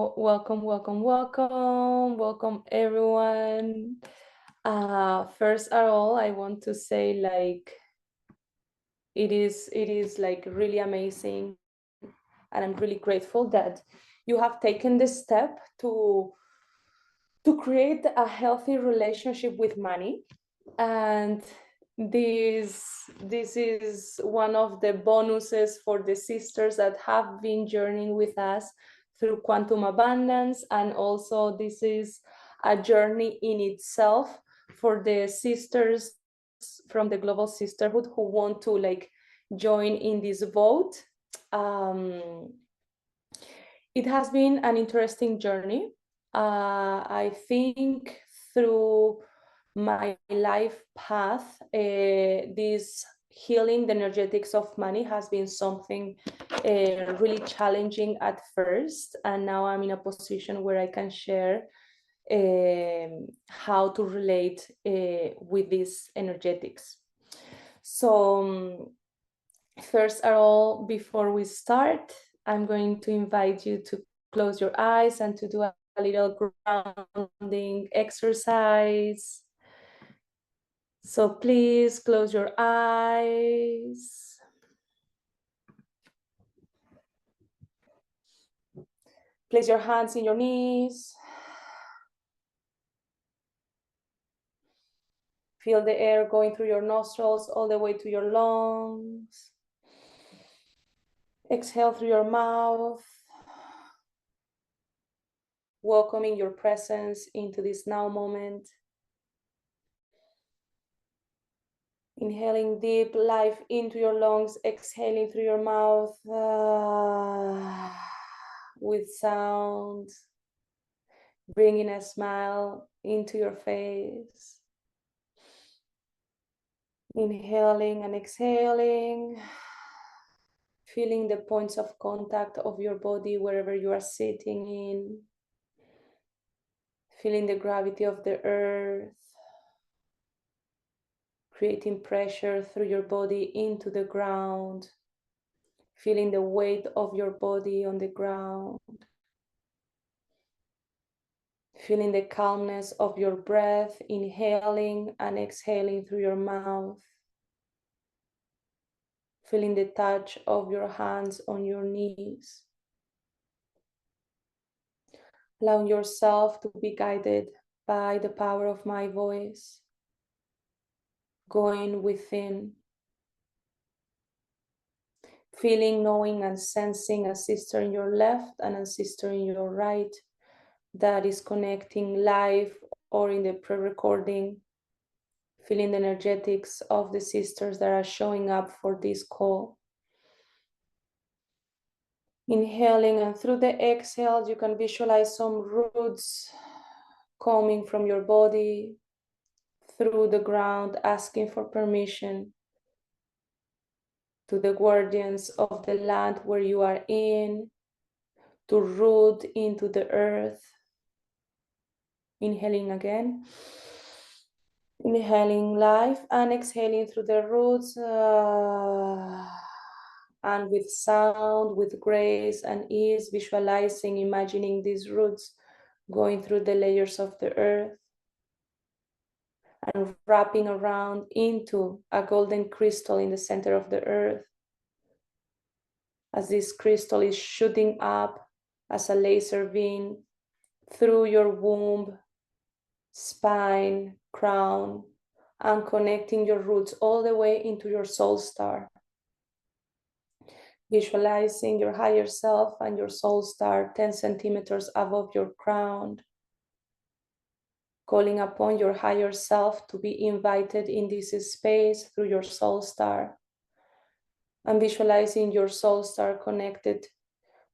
Welcome everyone. First of all, I want to say it is like really amazing, and I'm really grateful that you have taken this step to create a healthy relationship with money. And this is one of the bonuses for the sisters that have been journeying with us through quantum abundance, and also this is a journey in itself for the sisters from the global sisterhood who want to join in this vote. It has been an interesting journey. I think through my life path, this healing the energetics of money has been something really challenging at first, and now I'm in a position where I can share how to relate with these energetics. So first of all, before we start, I'm going to invite you to close your eyes and to do a little grounding exercise. So please close your eyes. Place your hands in your knees. Feel the air going through your nostrils all the way to your lungs. Exhale through your mouth, welcoming your presence into this now moment. Inhaling deep life into your lungs, exhaling through your mouth with sound, bringing a smile into your face. Inhaling and exhaling, feeling the points of contact of your body wherever you are sitting in, feeling the gravity of the earth, creating pressure through your body into the ground, feeling the weight of your body on the ground, feeling the calmness of your breath, inhaling and exhaling through your mouth, feeling the touch of your hands on your knees, allowing yourself to be guided by the power of my voice, going within, feeling, knowing and sensing a sister in your left and a sister in your right that is connecting live or in the pre-recording, feeling the energetics of the sisters that are showing up for this call. Inhaling, and through the exhale, you can visualize some roots coming from your body through the ground, asking for permission to the guardians of the land where you are in to root into the earth. Inhaling again. Inhaling life and exhaling through the roots, and with sound, with grace and ease, visualizing, imagining these roots going through the layers of the earth and wrapping around into a golden crystal in the center of the earth. As this crystal is shooting up as a laser beam through your womb, spine, crown, and connecting your roots all the way into your soul star. Visualizing your higher self and your soul star 10 centimeters above your crown. Calling upon your higher self to be invited in this space through your soul star. And visualizing your soul star connected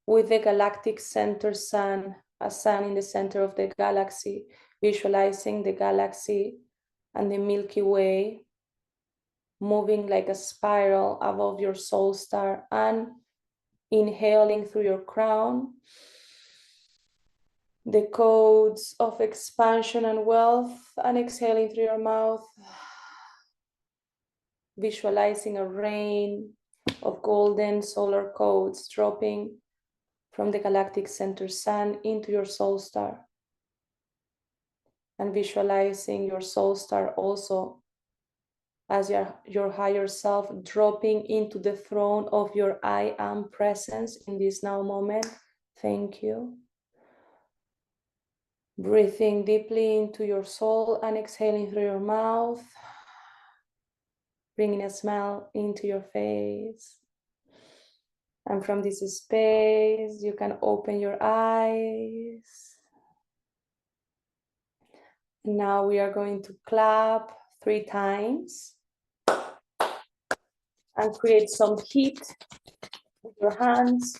with the galactic center sun, a sun in the center of the galaxy, visualizing the galaxy and the Milky Way moving like a spiral above your soul star, and inhaling through your crown the codes of expansion and wealth, and exhaling through your mouth, visualizing a rain of golden solar codes dropping from the galactic center sun into your soul star. And visualizing your soul star also as your higher self dropping into the throne of your I am presence in this now moment. Thank you. Breathing deeply into your soul and exhaling through your mouth, bringing a smile into your face. And from this space, you can open your eyes. Now we are going to clap 3 times and create some heat with your hands.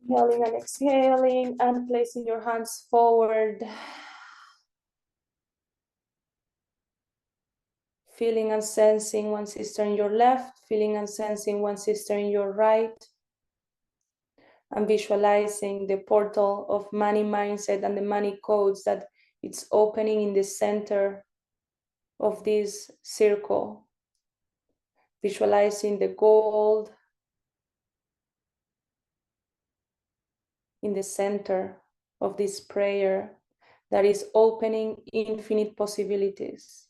Inhaling and exhaling and placing your hands forward. Feeling and sensing one sister in your left, feeling and sensing one sister in your right. And visualizing the portal of money mindset and the money codes that it's opening in the center of this circle. Visualizing the gold in the center of this prayer that is opening infinite possibilities.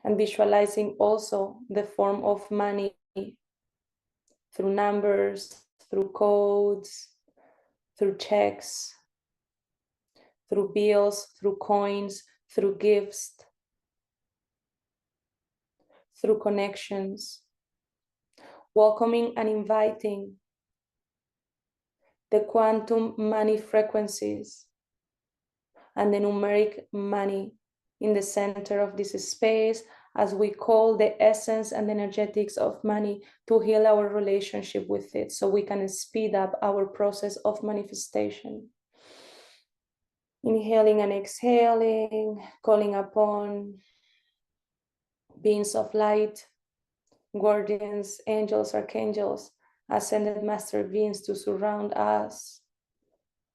And visualizing also the form of money through numbers, through codes, through checks, through bills, through coins, through gifts, through connections, welcoming and inviting the quantum money frequencies and the numeric money in the center of this space, as we call the essence and energetics of money, to heal our relationship with it so we can speed up our process of manifestation. Inhaling and exhaling, calling upon beings of light, guardians, angels, archangels, ascended master beings to surround us,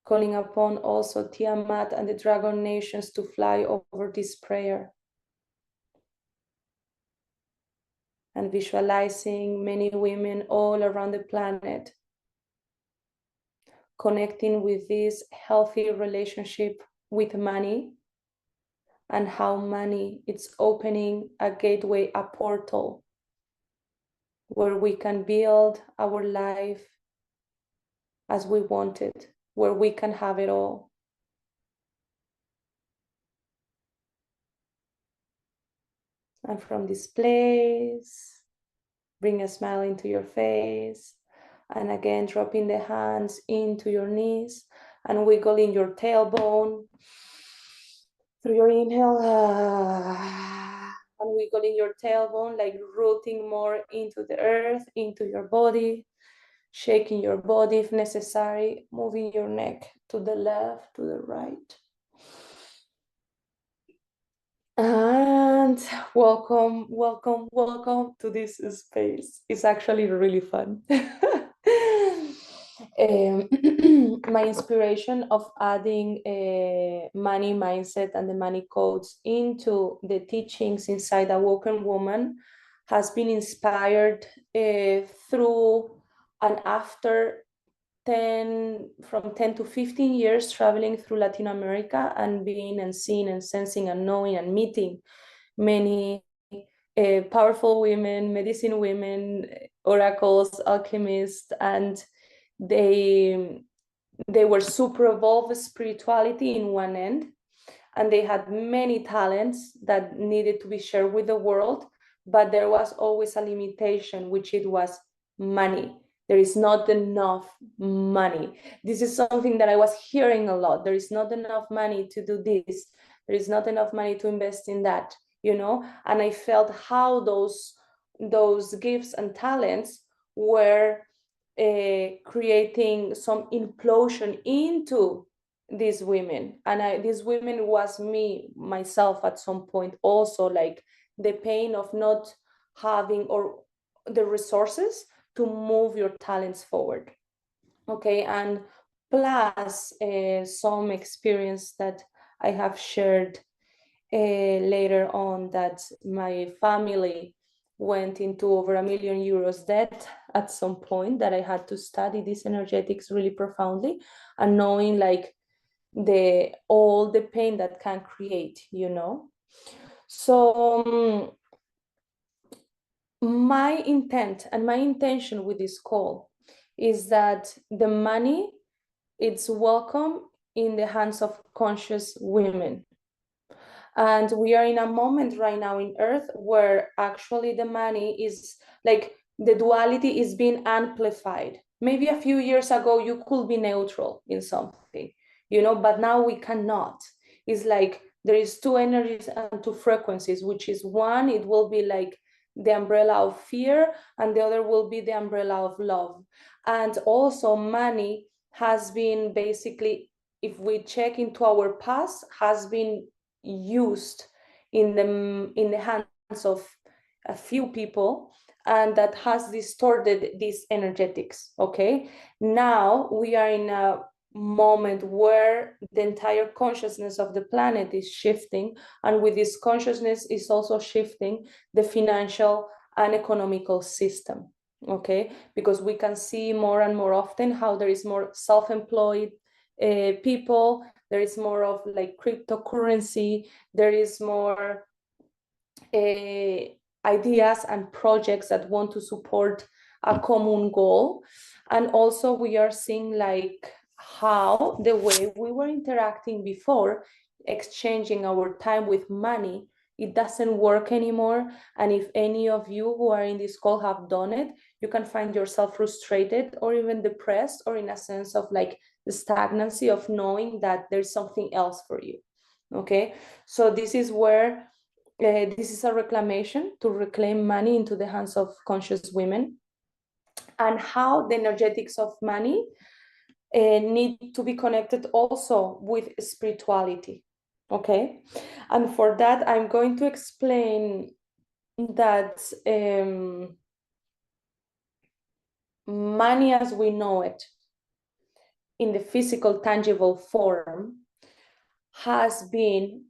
calling upon also Tiamat and the dragon nations to fly over this prayer. And visualizing many women all around the planet connecting with this healthy relationship with money, and how money is opening a gateway, a portal where we can build our life as we want it, where we can have it all. And from this place, bring a smile into your face. And again, dropping the hands into your knees and wiggling your tailbone through your inhale. And wiggling your tailbone, like rooting more into the earth, into your body. Shaking your body if necessary. Moving your neck to the left, to the right. And welcome, welcome, welcome to this space. It's actually really fun. My inspiration of adding money mindset and the money codes into the teachings inside Awoken Woman has been inspired through and after from 10 to 15 years traveling through Latin America and being and seeing and sensing and knowing and meeting many powerful women, medicine women, oracles, alchemists, and they were super evolved spirituality in one end, and they had many talents that needed to be shared with the world, but there was always a limitation, which it was money. There is not enough money. This is something that I was hearing a lot. There is not enough money to do this. There is not enough money to invest in that, and I felt how those gifts and talents were creating some implosion into these women. And these women was me, myself at some point also, like the pain of not having or the resources to move your talents forward. Okay, and plus some experience that I have shared later on, that my family went into over €1 million debt at some point, that I had to study this energetics really profoundly, and knowing like all the pain that can create, you know. So my intent and my intention with this call is that the money, it's welcome in the hands of conscious women. And we are in a moment right now in Earth where actually the money is like, the duality is being amplified. Maybe a few years ago, you could be neutral in something, you know, but now we cannot. It's like there is two energies and two frequencies, which is one, it will be like the umbrella of fear, and the other will be the umbrella of love. And also money has been basically, if we check into our past, has been used in the hands of a few people, and that has distorted these energetics. Okay, now we are in a moment where the entire consciousness of the planet is shifting, and with this consciousness is also shifting the financial and economical system. Okay, because we can see more and more often how there is more self-employed people, there is more of like cryptocurrency, there is more ideas and projects that want to support a common goal. And also we are seeing like how the way we were interacting before, exchanging our time with money, it doesn't work anymore. And if any of you who are in this call have done it, you can find yourself frustrated or even depressed, or in a sense of like the stagnancy of knowing that there's something else for you. Okay, so this is where this is a reclamation to reclaim money into the hands of conscious women, and how the energetics of money need to be connected also with spirituality. Okay, and for that I'm going to explain that money as we know it in the physical tangible form has been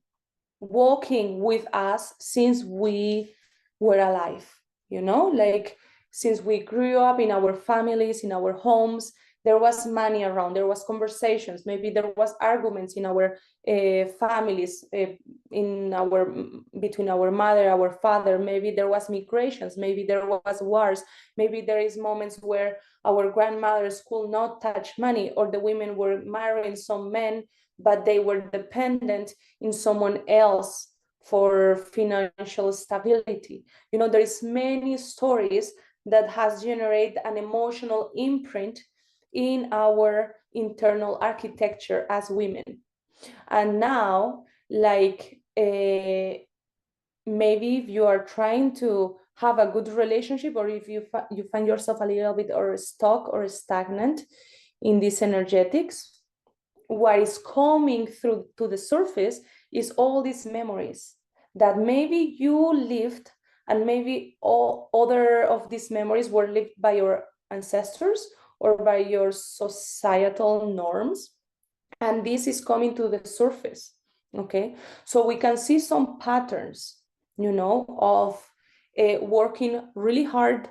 walking with us since we were alive, you know, like since we grew up in our families, in our homes, there was money around, there was conversations, maybe there was arguments in our families, in our between our mother, our father, maybe there was migrations, maybe there was wars, maybe there is moments where our grandmothers could not touch money, or the women were marrying some men but they were dependent in someone else for financial stability. You know, there is many stories that has generated an emotional imprint in our internal architecture as women. And now, like maybe if you are trying to have a good relationship, or if you find yourself a little bit or stuck or stagnant in these energetics, what is coming through to the surface is all these memories that maybe you lived, and maybe all other of these memories were lived by your ancestors or by your societal norms, and this is coming to the surface. Okay, so we can see some patterns, you know, of working really hard,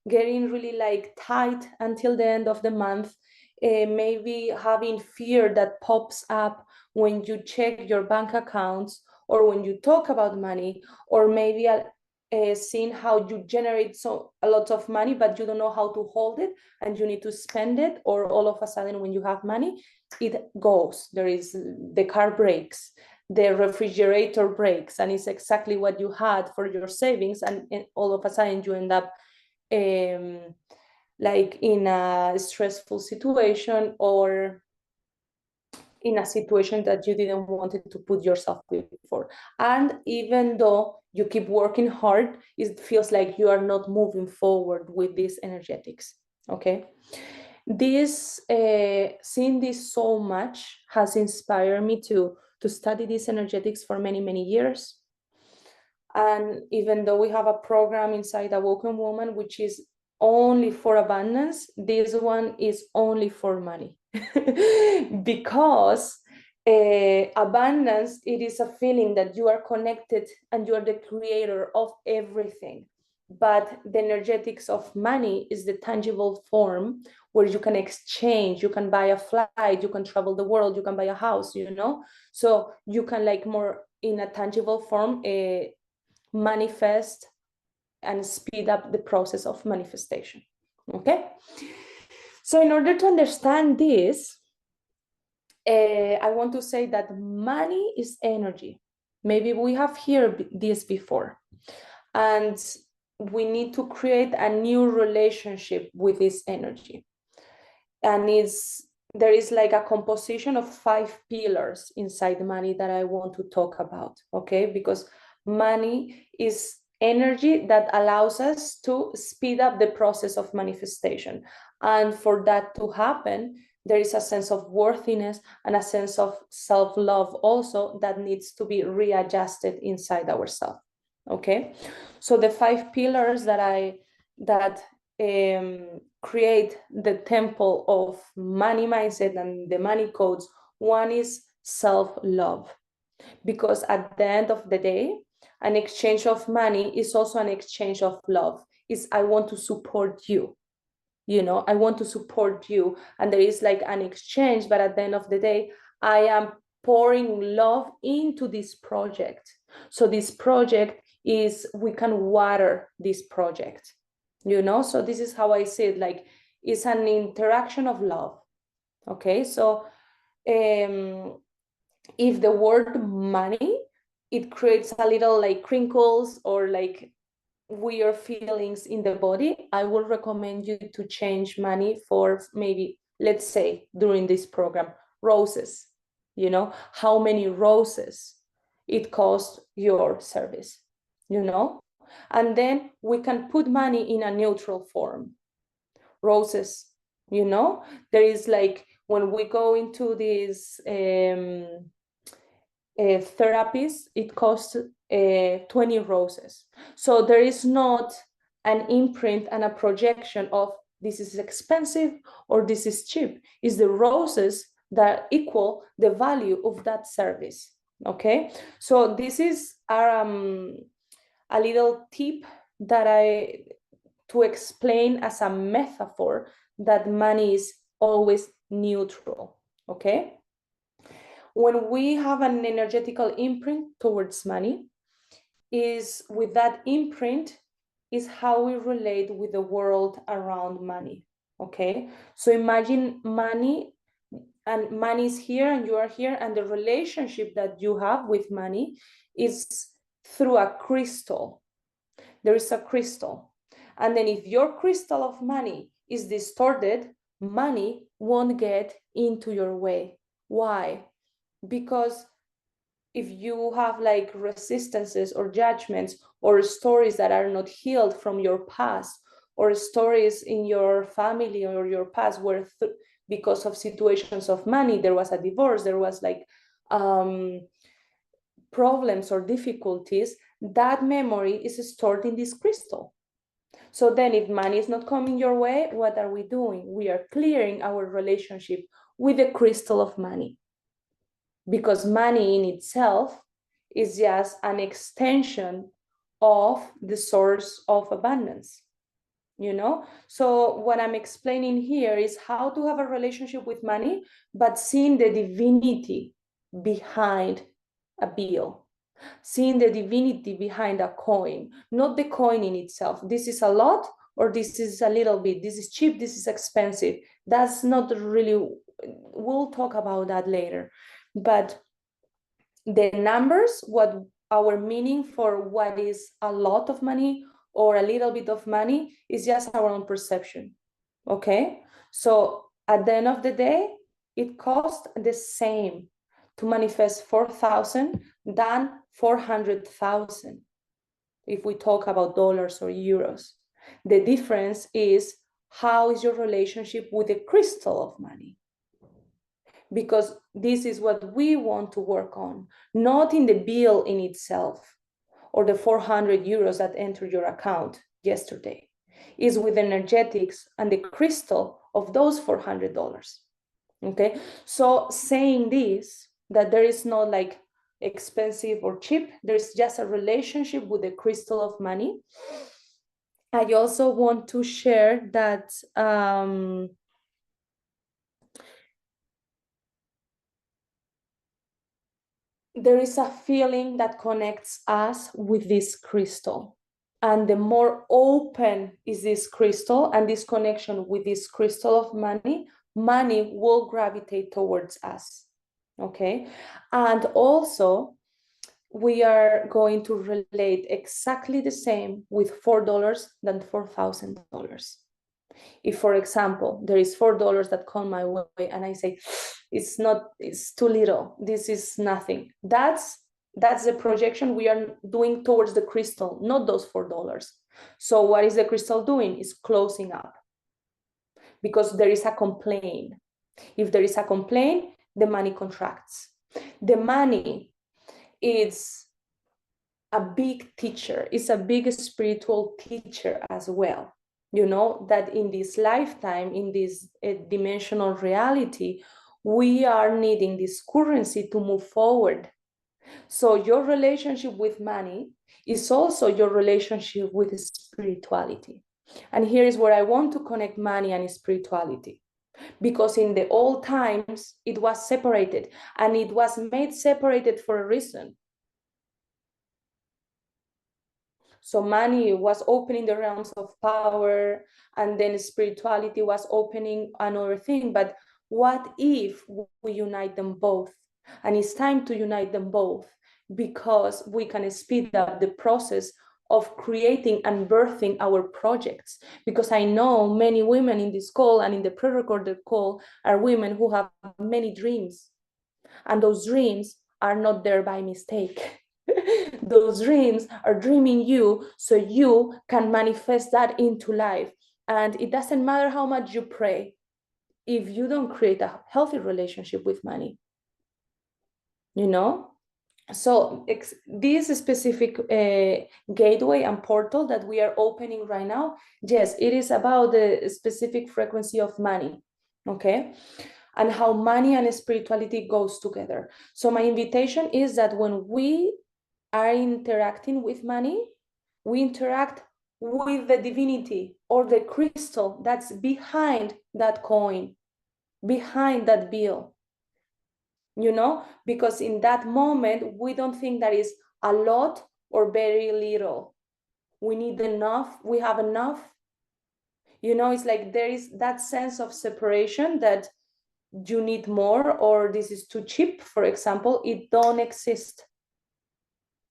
getting really like tight until the end of the month, maybe having fear that pops up when you check your bank accounts or when you talk about money, or maybe seeing how you generate a lot of money but you don't know how to hold it and you need to spend it, or all of a sudden when you have money it goes, there is the car breaks, the refrigerator breaks, and it's exactly what you had for your savings, and all of a sudden you end up like in a stressful situation, or in a situation that you didn't want to put yourself before. And even though you keep working hard, it feels like you are not moving forward with these energetics. Okay, this seeing this so much has inspired me to study these energetics for many years. And even though we have a program inside Awoken Woman which is only for abundance, this one is only for money. Because abundance, it is a feeling that you are connected and you are the creator of everything. but the energetics of money is the tangible form where you can exchange, you can buy a flight, you can travel the world, you can buy a house, you know? So you can like more in a tangible form manifest and speed up the process of manifestation, okay? So in order to understand this, I want to say that money is energy. Maybe we have heard this before. And we need to create a new relationship with this energy. And there is like a composition of 5 pillars inside money that I want to talk about, okay? Because money is energy that allows us to speed up the process of manifestation. And for that to happen, there is a sense of worthiness and a sense of self-love also that needs to be readjusted inside ourselves, okay? So the 5 pillars that create the temple of money mindset and the money codes, one is self-love, because at the end of the day, an exchange of money is also an exchange of love. Is I want to support you, you know, I want to support you, and there is like an exchange, but at the end of the day, I am pouring love into this project. So this project is, we can water this project, you know? So this is how I see it, like it's an interaction of love, okay? So if the word money, it creates a little like crinkles or like weird feelings in the body, I will recommend you to change money for maybe, let's say during this program, roses. You know, how many roses it costs your service, you know? And then we can put money in a neutral form. Roses, you know? There is like, when we go into this therapies, it costs 20 roses. So there is not an imprint and a projection of this is expensive or this is cheap. It's the roses that equal the value of that service, okay? So this is a little tip that to explain as a metaphor that money is always neutral, okay? When we have an energetical imprint towards money, is with that imprint is how we relate with the world around money, okay? So imagine money, and money is here and you are here, and the relationship that you have with money is through a crystal. There is a crystal. And then if your crystal of money is distorted, money won't get into your way. Why? Because if you have like resistances or judgments or stories that are not healed from your past, or stories in your family or your past where because of situations of money, there was a divorce, there was like problems or difficulties, that memory is stored in this crystal. So then if money is not coming your way, what are we doing? We are clearing our relationship with the crystal of money, because money in itself is just an extension of the source of abundance, you know? So what I'm explaining here is how to have a relationship with money, but seeing the divinity behind a bill, seeing the divinity behind a coin, not the coin in itself. This is a lot, or this is a little bit, this is cheap, this is expensive. That's not really, we'll talk about that later. But the numbers, what our meaning for what is a lot of money or a little bit of money is just our own perception, okay? So at the end of the day, it costs the same to manifest 4,000 than 400,000 if we talk about dollars or euros. The difference is how is your relationship with the crystal of money? Because this is what we want to work on, not in the bill in itself or the 400 euros that entered your account yesterday, is with energetics and the crystal of those $400. Okay, so saying this, that there is no like expensive or cheap, there's just a relationship with the crystal of money. I also want to share that there is a feeling that connects us with this crystal. And the more open is this crystal and this connection with this crystal of money, money will gravitate towards us. Okay. And also, we are going to relate exactly the same with $4 than $4,000. If, for example, there is $4 that come my way and I say, it's too little, this is nothing, that's the projection we are doing towards the crystal, not those $4. So what is the crystal doing? Is closing up, because there is a complaint. If there is a complaint, the money contracts. The money is a big teacher, it's a big spiritual teacher as well. You know, that in this lifetime, in this dimensional reality, we are needing this currency to move forward. So your relationship with money is also your relationship with spirituality. And here is where I want to connect money and spirituality. Because in the old times, it was separated, and it was made separated for a reason. So money was opening the realms of power, and then spirituality was opening another thing. But what if we unite them both? And it's time to unite them both, because we can speed up the process of creating and birthing our projects. Because I know many women in this call and in the pre-recorded call are women who have many dreams. And those dreams are not there by mistake. Those dreams are dreaming you so you can manifest that into life. And it doesn't matter how much you pray if you don't create a healthy relationship with money, you know? So this specific gateway and portal that we are opening right now, yes, it is about the specific frequency of money, okay? And how money and spirituality goes together. So my invitation is that when we are interacting with money, we interact with the divinity or the crystal that's behind that coin, behind that bill, you know, because in that moment, we don't think that is a lot or very little. We need enough, we have enough. You know, it's like there is that sense of separation that you need more, or this is too cheap, for example, it don't exist.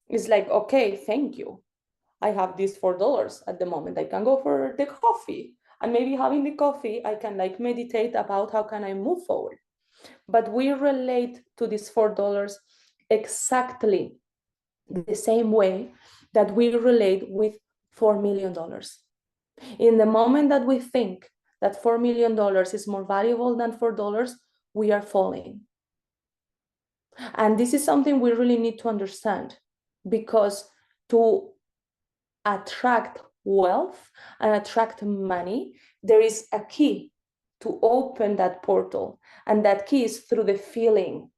It's like, okay, thank you. I have these $4 at the moment. I can go for the coffee. And maybe having the coffee, I can like meditate about how can I move forward. But we relate to these $4 exactly the same way that we relate with $4 million. In the moment that we think that $4 million is more valuable than $4, we are falling. And this is something we really need to understand, because to attract wealth and attract money, there is a key to open that portal. And that key is through the feeling.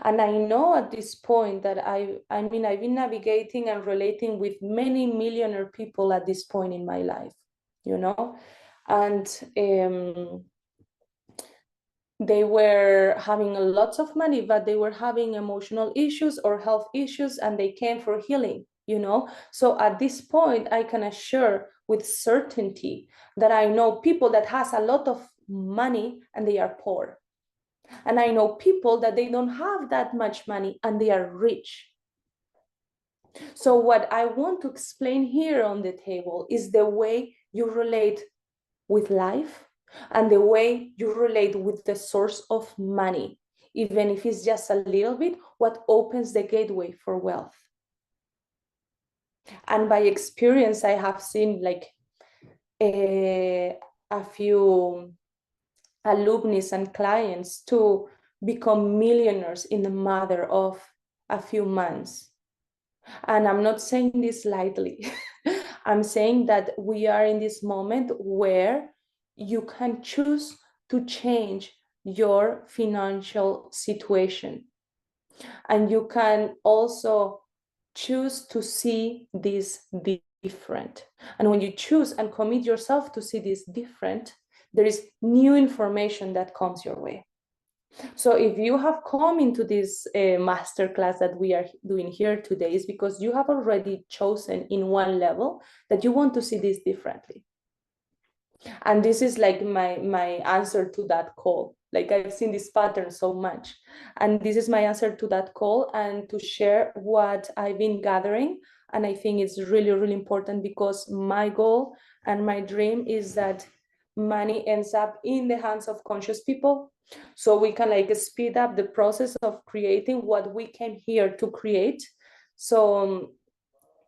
And I know at this point that I've been navigating and relating with many millionaire people at this point in my life, you know, and they were having lots of money, but they were having emotional issues or health issues, and they came for healing, you know. So at this point, I can assure with certainty that I know people that has a lot of money and they are poor. And I know people that they don't have that much money and they are rich. So what I want to explain here on the table is the way you relate with life and the way you relate with the source of money, even if it's just a little bit, what opens the gateway for wealth. And by experience, I have seen like a few alumni and clients to become millionaires in a matter of a few months. And I'm not saying this lightly. I'm saying that we are in this moment where you can choose to change your financial situation. And you can also choose to see this different. And when you choose and commit yourself to see this different, there is new information that comes your way. So if you have come into this masterclass that we are doing here today, is because you have already chosen in one level that you want to see this differently. And this is like my answer to that call. Like, I've seen this pattern so much, and this is my answer to that call, and to share what I've been gathering. And I think it's really, really important, because my goal and my dream is that money ends up in the hands of conscious people, so we can like speed up the process of creating what we came here to create. So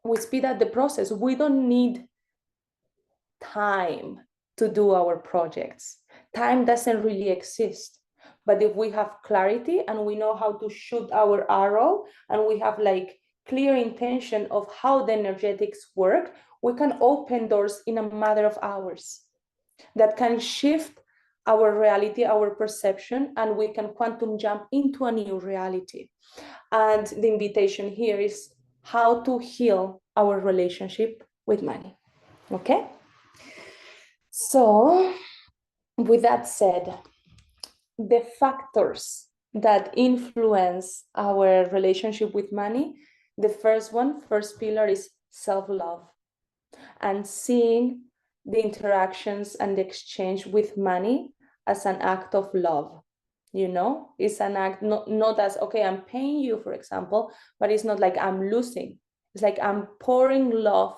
we speed up the process. We don't need time to do our projects. Time doesn't really exist. But if we have clarity and we know how to shoot our arrow, and we have like clear intention of how the energetics work, we can open doors in a matter of hours that can shift our reality, our perception, and we can quantum jump into a new reality. And the invitation here is how to heal our relationship with money. Okay? So, with that said, the factors that influence our relationship with money, the first pillar is self-love, and seeing the interactions and the exchange with money as an act of love. You know, it's an act, not as, okay, I'm paying you, for example, but it's not like I'm losing. It's like I'm pouring love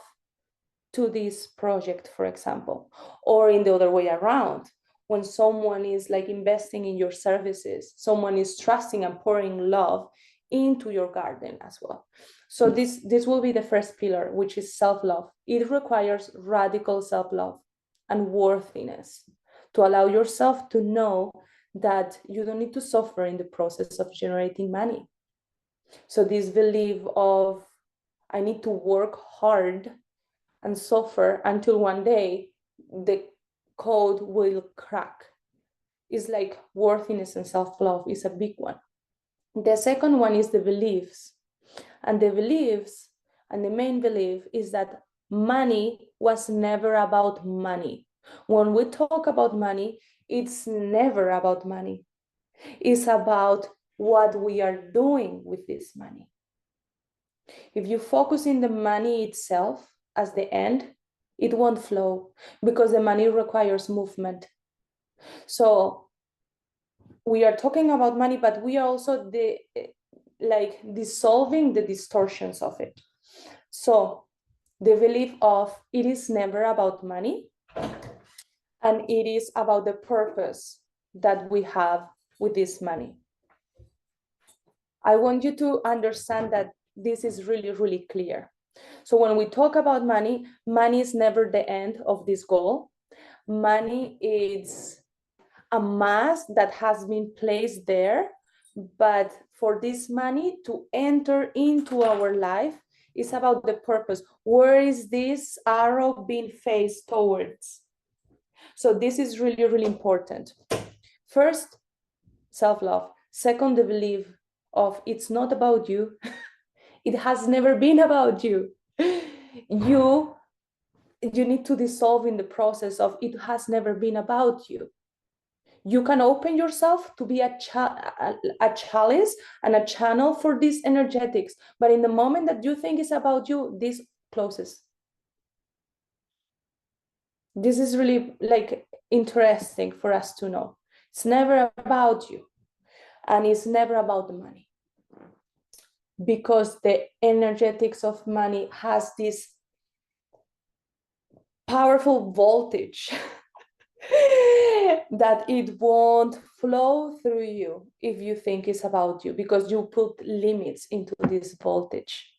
to this project, for example, or in the other way around. When someone is like investing in your services, someone is trusting and pouring love into your garden as well. So this will be the first pillar, which is self-love. It requires radical self-love and worthiness to allow yourself to know that you don't need to suffer in the process of generating money. So this belief of, I need to work hard and suffer until one day the code will crack, is like worthiness and self-love is a big one. The second one is the beliefs. And the beliefs, and the main belief, is that money was never about money. When we talk about money, it's never about money. It's about what we are doing with this money. If you focus in the money itself as the end, it won't flow, because the money requires movement. So we are talking about money, but we are also dissolving the distortions of it. So the belief of it is never about money, and it is about the purpose that we have with this money. I want you to understand that this is really, really clear. So when we talk about money, money is never the end of this goal. Money is a mask that has been placed there, but for this money to enter into our life, is about the purpose. Where is this arrow being faced towards? So this is really, really important. First, self-love. Second, the belief of it's not about you. It has never been about you. You need to dissolve in the process of it has never been about you. You can open yourself to be a chalice and a channel for these energetics. But in the moment that you think it's about you, this closes. This is really like interesting for us to know. It's never about you, and it's never about the money, because the energetics of money has this powerful voltage that it won't flow through you if you think it's about you, because you put limits into this voltage.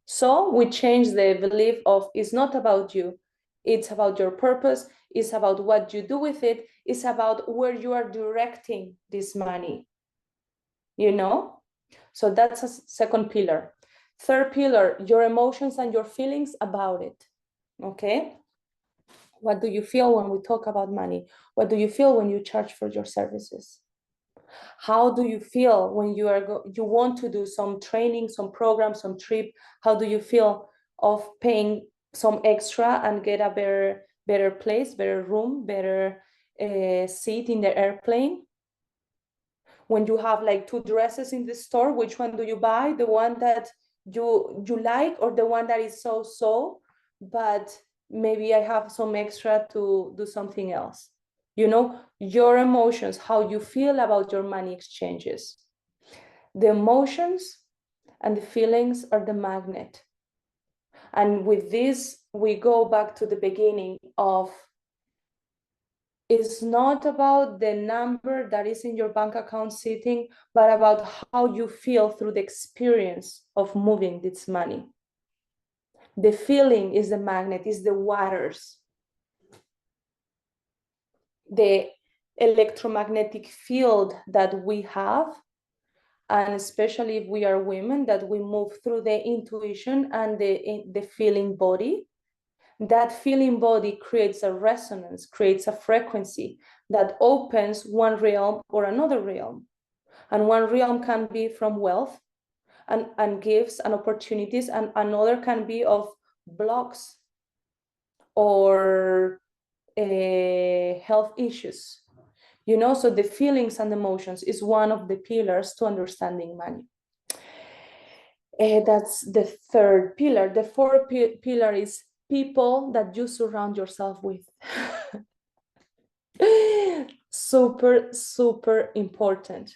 So we change the belief of it's not about you, it's about your purpose, it's about what you do with it, it's about where you are directing this money, you know? So that's a second pillar. Third pillar, your emotions and your feelings about it, okay? What do you feel when we talk about money? What do you feel when you charge for your services? How do you feel when you want to do some training, some program, some trip? How do you feel of paying some extra and get a better place, better room, better seat in the airplane. When you have like two dresses in the store, which one do you buy? The one that you like, or the one that is so, but maybe I have some extra to do something else? You know, your emotions, how you feel about your money exchanges. The emotions and the feelings are the magnet. And with this, we go back to the beginning of, it's not about the number that is in your bank account sitting, but about how you feel through the experience of moving this money. The feeling is the magnet, is the waters. The electromagnetic field that we have, and especially if we are women, that we move through the intuition and the feeling body. That feeling body creates a resonance, creates a frequency that opens one realm or another realm. And one realm can be from wealth and gifts and opportunities, and another can be of blocks or health issues. You know, so the feelings and emotions is one of the pillars to understanding money. That's the third pillar. The fourth pillar is people that you surround yourself with. Super important.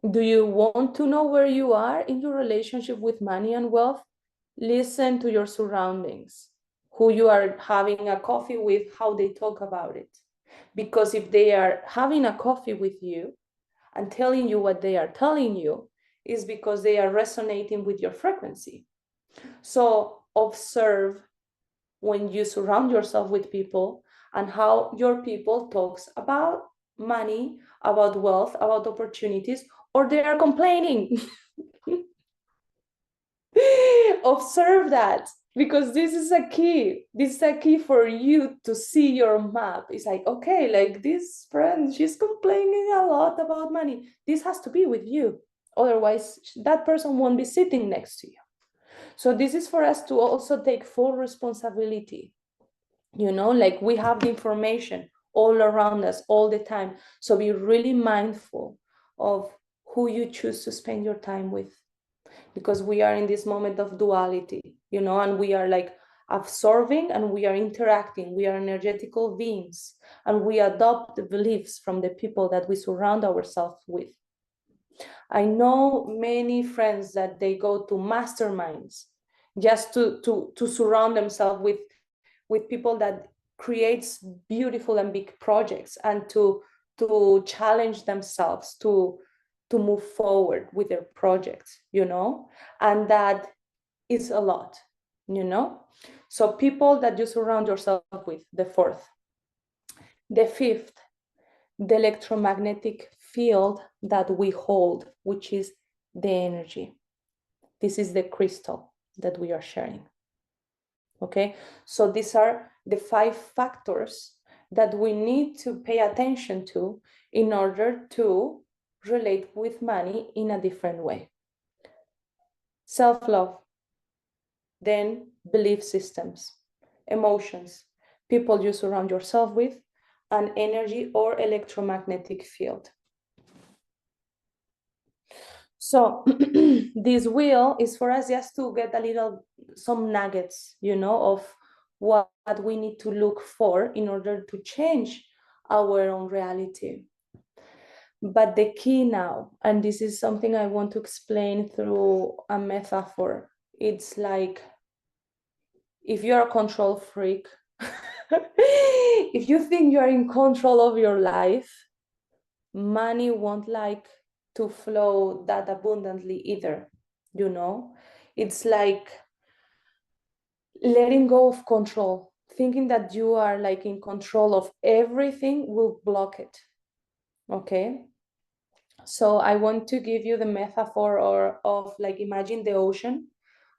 Do you want to know where you are in your relationship with money and wealth? Listen to your surroundings, who you are having a coffee with, how they talk about it. Because if they are having a coffee with you and telling you what they are telling you, is because they are resonating with your frequency. So observe when you surround yourself with people and how your people talks about money, about wealth, about opportunities, or they are complaining. Observe that, because this is a key. This is a key for you to see your map. It's like, okay, like this friend, she's complaining a lot about money. This has to be with you. Otherwise, that person won't be sitting next to you. So this is for us to also take full responsibility. You know, like we have the information all around us all the time. So be really mindful of who you choose to spend your time with, because we are in this moment of duality, you know, and we are like absorbing and we are interacting. We are energetical beings, and we adopt the beliefs from the people that we surround ourselves with. I know many friends that they go to masterminds just to surround themselves with people that creates beautiful and big projects, and to challenge themselves to move forward with their projects, you know, and that is a lot, you know. So people that you surround yourself with, the fourth. The fifth, the electromagnetic field that we hold, which is the energy. This is the crystal that we are sharing. Okay, so these are the 5 factors that we need to pay attention to in order to relate with money in a different way. Self-love, then belief systems, emotions, people you surround yourself with, and energy or electromagnetic field. So this wheel is for us just to get some nuggets, you know, of what we need to look for in order to change our own reality. But the key now, and this is something I want to explain through a metaphor, it's like if you're a control freak, if you think you're in control of your life, money won't like to flow that abundantly either, you know. It's like letting go of control, thinking that you are like in control of everything will block it. Okay, so I want to give you the metaphor of like, imagine the ocean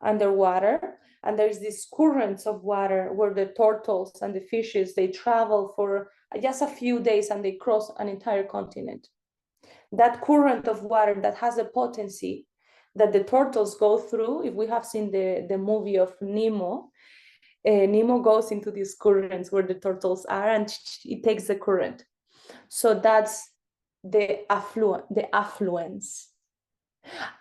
underwater, and there's these currents of water where the turtles and the fishes, they travel for just a few days and they cross an entire continent. That current of water that has a potency that the turtles go through, if we have seen the movie of Nemo, Nemo goes into these currents where the turtles are, and it takes the current. So that's the affluence.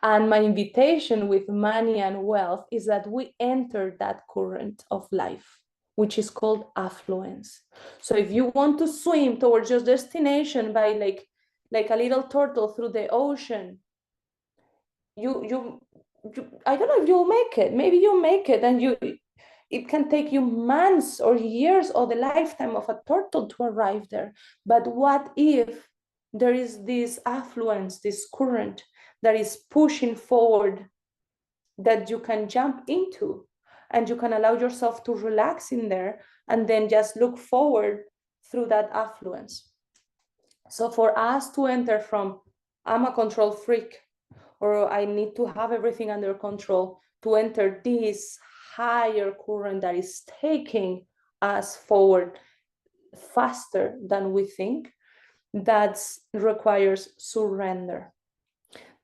And my invitation with money and wealth is that we enter that current of life, which is called affluence. So if you want to swim towards your destination by like a little turtle through the ocean, you I don't know if you'll make it. Maybe you'll make it, and it can take you months or years or the lifetime of a turtle to arrive there. But what if there is this affluence, this current that is pushing forward, that you can jump into, and you can allow yourself to relax in there and then just look forward through that affluence. So for us to enter from, I'm a control freak, or I need to have everything under control, to enter this higher current that is taking us forward faster than we think, that requires surrender.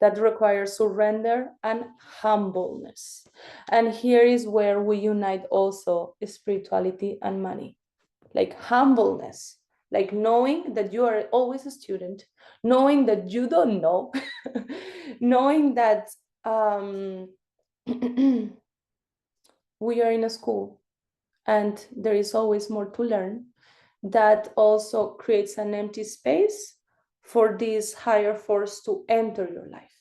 That requires surrender and humbleness. And here is where we unite also spirituality and money. Like humbleness, like knowing that you are always a student, knowing that you don't know, knowing that we are in a school and there is always more to learn. That also creates an empty space for this higher force to enter your life.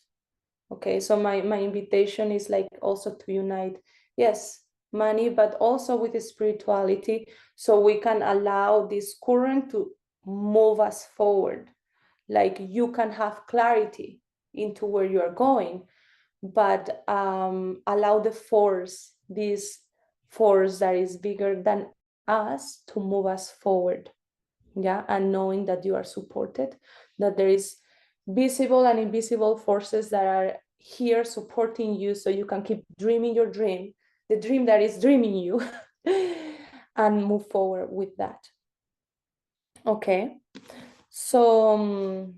Okay, so my invitation is like also to unite, yes, money, but also with the spirituality, so we can allow this current to move us forward. Like you can have clarity into where you are going, but allow the force, this force that is bigger than us, to move us forward. Yeah, and knowing that you are supported, that there is visible and invisible forces that are here supporting you, so you can keep dreaming your dream, the dream that is dreaming you, and move forward with that. Okay, so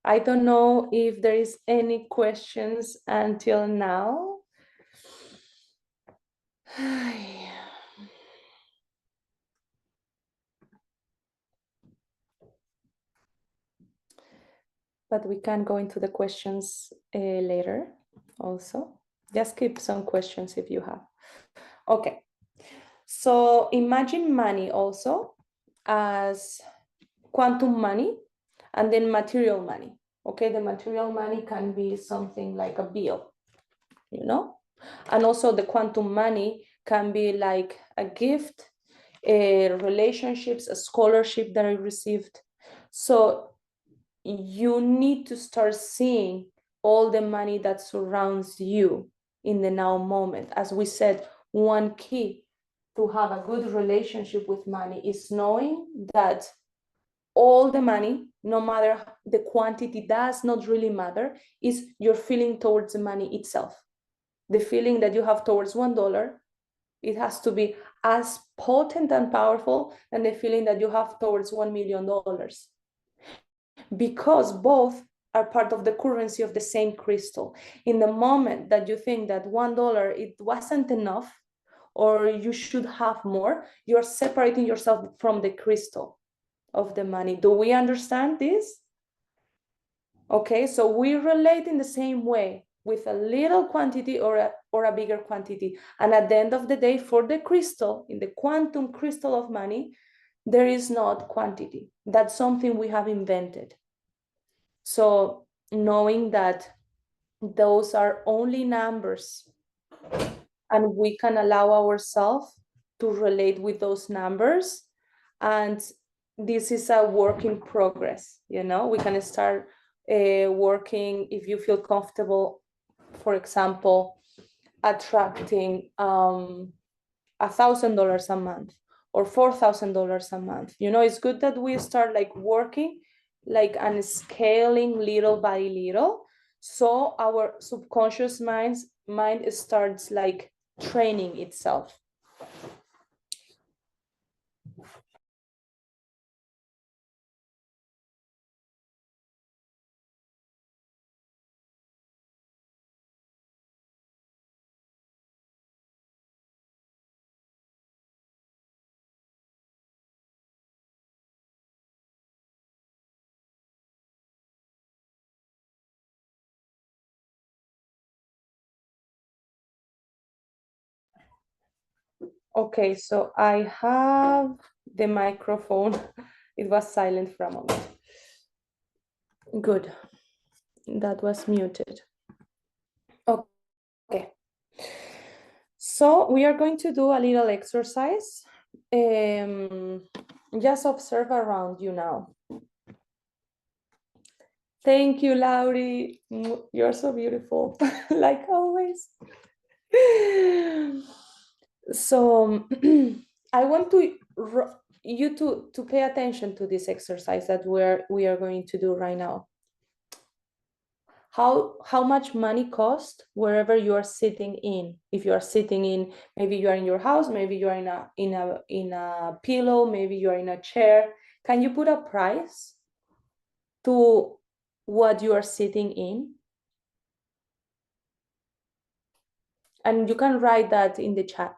I don't know if there is any questions until now. But we can go into the questions later also. Just keep some questions if you have. Okay, so imagine money also as quantum money and then material money. Okay, the material money can be something like a bill, you know, and also the quantum money can be like a gift, relationships, a scholarship that I received. So you need to start seeing all the money that surrounds you in the now moment. As we said, one key to have a good relationship with money is knowing that all the money, no matter the quantity, does not really matter, is your feeling towards the money itself. The feeling that you have towards $1, it has to be as potent and powerful than the feeling that you have towards $1 million, because both are part of the currency of the same crystal. In the moment that you think that $1 it wasn't enough, or you should have more, you're separating yourself from the crystal of the money. Do we understand this? Okay, so we relate in the same way with a little quantity or a bigger quantity. And at the end of the day, for the crystal, in the quantum crystal of money, there is not quantity. That's something we have invented. So knowing that those are only numbers, and we can allow ourselves to relate with those numbers, and this is a work in progress. You know, we can start working, if you feel comfortable, for example, attracting $1,000 a month or $4,000 a month. You know, it's good that we start like working like and scaling little by little, so our subconscious mind starts like training itself. Okay, so I have the microphone. It was silent for a moment. Good. That was muted. Okay. So we are going to do a little exercise. Just observe around you now. Thank you, Laurie. You're so beautiful, like always. So I want you to pay attention to this exercise that we are going to do right now. How much money cost wherever you are sitting in. If you are sitting in, maybe you are in your house, maybe you are in a pillow, maybe you are in a chair. Can you put a price to what you are sitting in? And you can write that in the chat.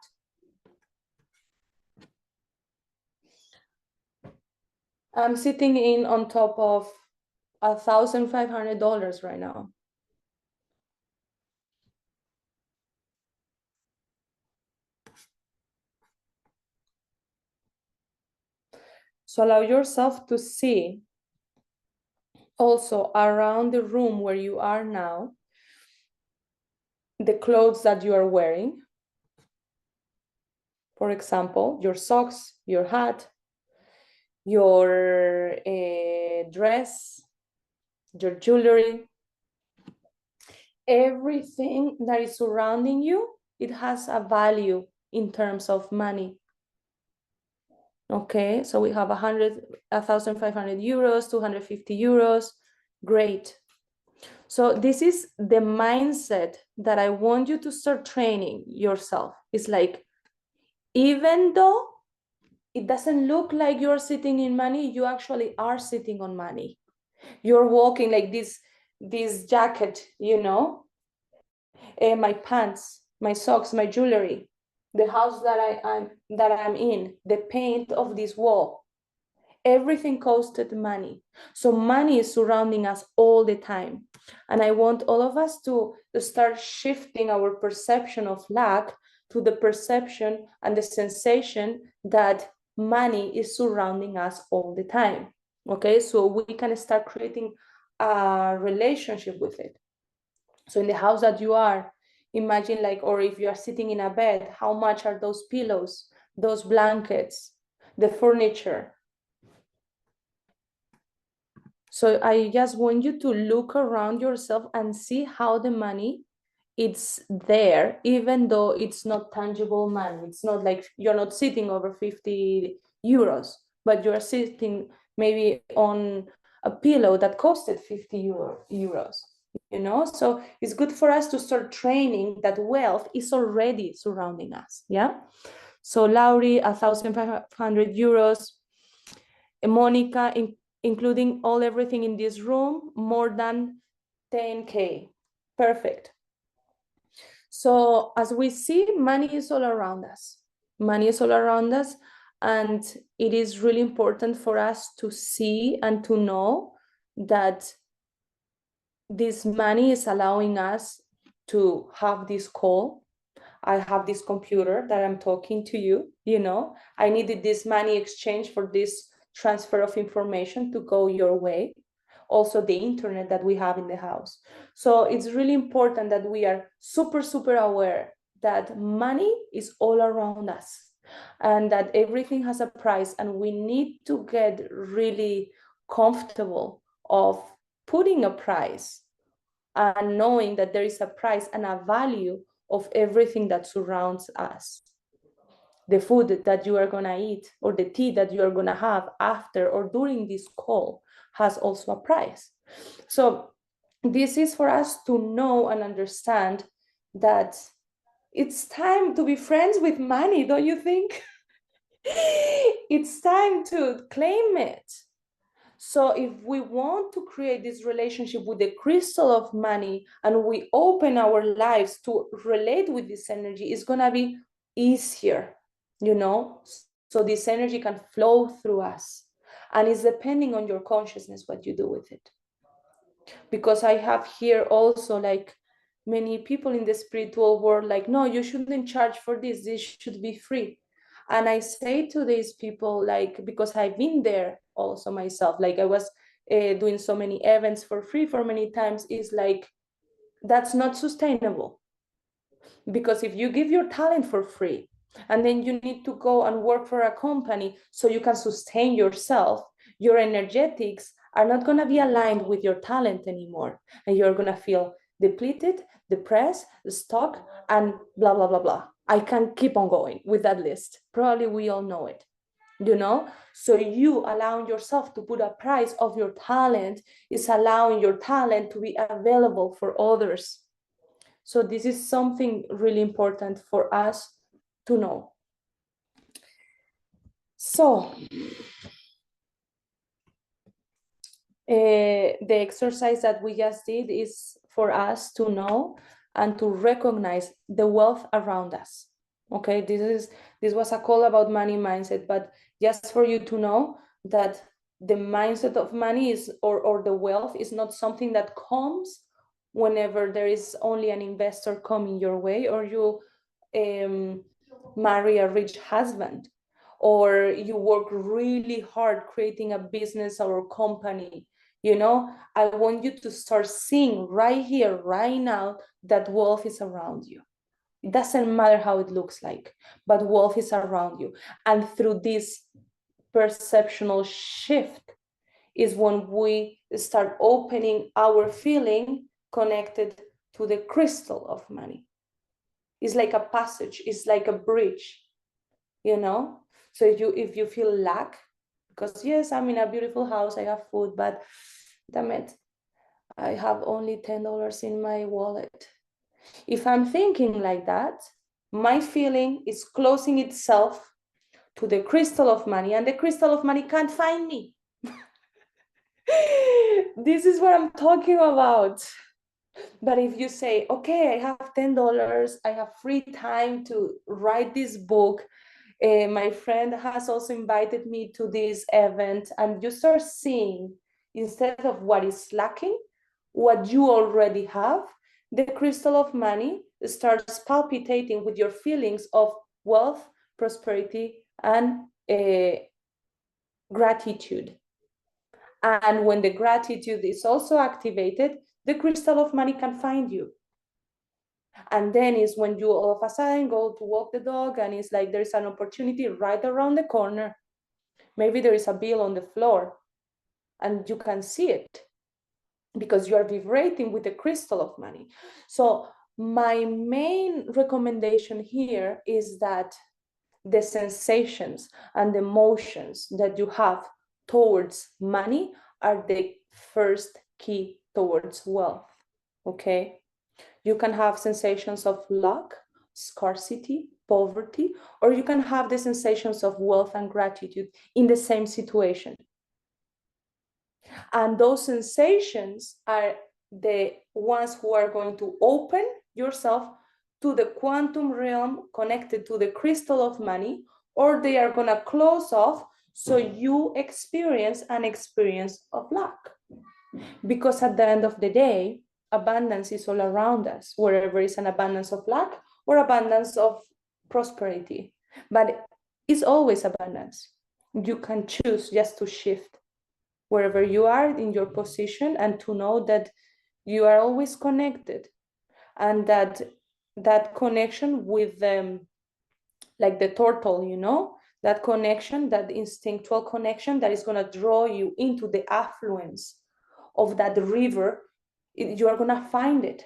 I'm sitting in on top of $1,500 right now. So allow yourself to see also around the room where you are now, the clothes that you are wearing. For example, your socks, your hat, your dress, your jewelry, everything that is surrounding you, it has a value in terms of money. Okay, so we have 1,500 euros, 250 euros. Great. So this is the mindset that I want you to start training yourself. It's like, even though it doesn't look like you're sitting in money, you actually are sitting on money. You're walking like this jacket, you know, my pants, my socks, my jewelry, the house that I'm in, the paint of this wall. Everything costed money. So money is surrounding us all the time. And I want all of us to start shifting our perception of lack to the perception and the sensation that money is surrounding us all the time. Okay, so we can start creating a relationship with it. So in the house that you are, imagine like, or if you are sitting in a bed, how much are those pillows, those blankets, the furniture? So I just want you to look around yourself and see how the money it's there, even though it's not tangible money. It's not like you're not sitting over 50 euros, but you're sitting maybe on a pillow that costed 50 euros, you know? So it's good for us to start training that wealth is already surrounding us, yeah? So Laurie, 1,500 euros, Monica, including everything in this room, more than 10K. Perfect. So as we see, money is all around us. Money is all around us. And it is really important for us to see and to know that this money is allowing us to have this call. I have this computer that I'm talking to you, you know, I needed this money exchange for this transfer of information to go your way. Also the internet that we have in the house. So it's really important that we are super, super aware that money is all around us and that everything has a price, and we need to get really comfortable of putting a price and knowing that there is a price and a value of everything that surrounds us. The food that you are going to eat or the tea that you are going to have after or during this call has also a price. So this is for us to know and understand that it's time to be friends with money, don't you think? It's time to claim it. So if we want to create this relationship with the crystal of money and we open our lives to relate with this energy, it's going to be easier, you know? So this energy can flow through us. And it's depending on your consciousness what you do with it. Because I have here also like many people in the spiritual world like, no, you shouldn't charge for this. This should be free. And I say to these people, like, because I've been there also myself, like I was doing so many events for free for many times, is like, that's not sustainable. Because if you give your talent for free and then you need to go and work for a company so you can sustain yourself, your energetics are not going to be aligned with your talent anymore. And you're going to feel depleted, depressed, stuck, and blah, blah, blah, blah. I can keep on going with that list. Probably we all know it, you know? So you allowing yourself to put a price of your talent is allowing your talent to be available for others. So this is something really important for us to know. So the exercise that we just did is for us to know and to recognize the wealth around us. Okay, this was a call about money mindset, but just for you to know that the mindset of money is, or the wealth is not something that comes whenever there is only an investor coming your way, or you marry a rich husband, or you work really hard creating a business or a company. You know, I want you to start seeing right here, right now, that wealth is around you. It doesn't matter how it looks like, but wealth is around you. And through this perceptual shift is when we start opening our feeling connected to the crystal of money. It's like a passage, it's like a bridge, you know? So if you feel lack, because yes, I'm in a beautiful house, I have food, but damn it, I have only $10 in my wallet. If I'm thinking like that, my feeling is closing itself to the crystal of money, and the crystal of money can't find me. This is what I'm talking about. But if you say, okay, I have $10, I have free time to write this book, my friend has also invited me to this event, and you start seeing, instead of what is lacking, what you already have, the crystal of money starts palpitating with your feelings of wealth, prosperity, and gratitude. And when the gratitude is also activated, the crystal of money can find you. And then is when you all of a sudden go to walk the dog, and it's like there's an opportunity right around the corner. Maybe there is a bill on the floor and you can see it because you are vibrating with the crystal of money. So my main recommendation here is that the sensations and the emotions that you have towards money are the first key towards wealth. Okay, you can have sensations of lack, scarcity, poverty, or you can have the sensations of wealth and gratitude in the same situation. And those sensations are the ones who are going to open yourself to the quantum realm connected to the crystal of money, or they are going to close off so you experience an experience of lack. Because at the end of the day, abundance is all around us, wherever is an abundance of lack or abundance of prosperity. But it's always abundance. You can choose just to shift wherever you are in your position, and to know that you are always connected, and that connection with them, like the turtle, you know, that connection, that instinctual connection that is going to draw you into the affluence of that river, you are going to find it.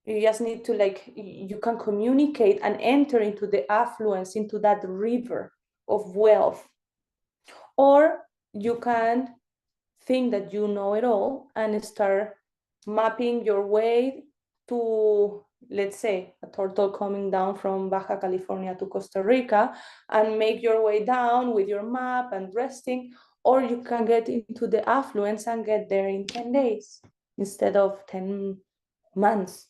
You just need to, like, you can communicate and enter into the affluence, into that river of wealth. Or you can think that you know it all and start mapping your way to, let's say, a turtle coming down from Baja California to Costa Rica, and make your way down with your map and resting. Or you can get into the affluence and get there in 10 days instead of 10 months,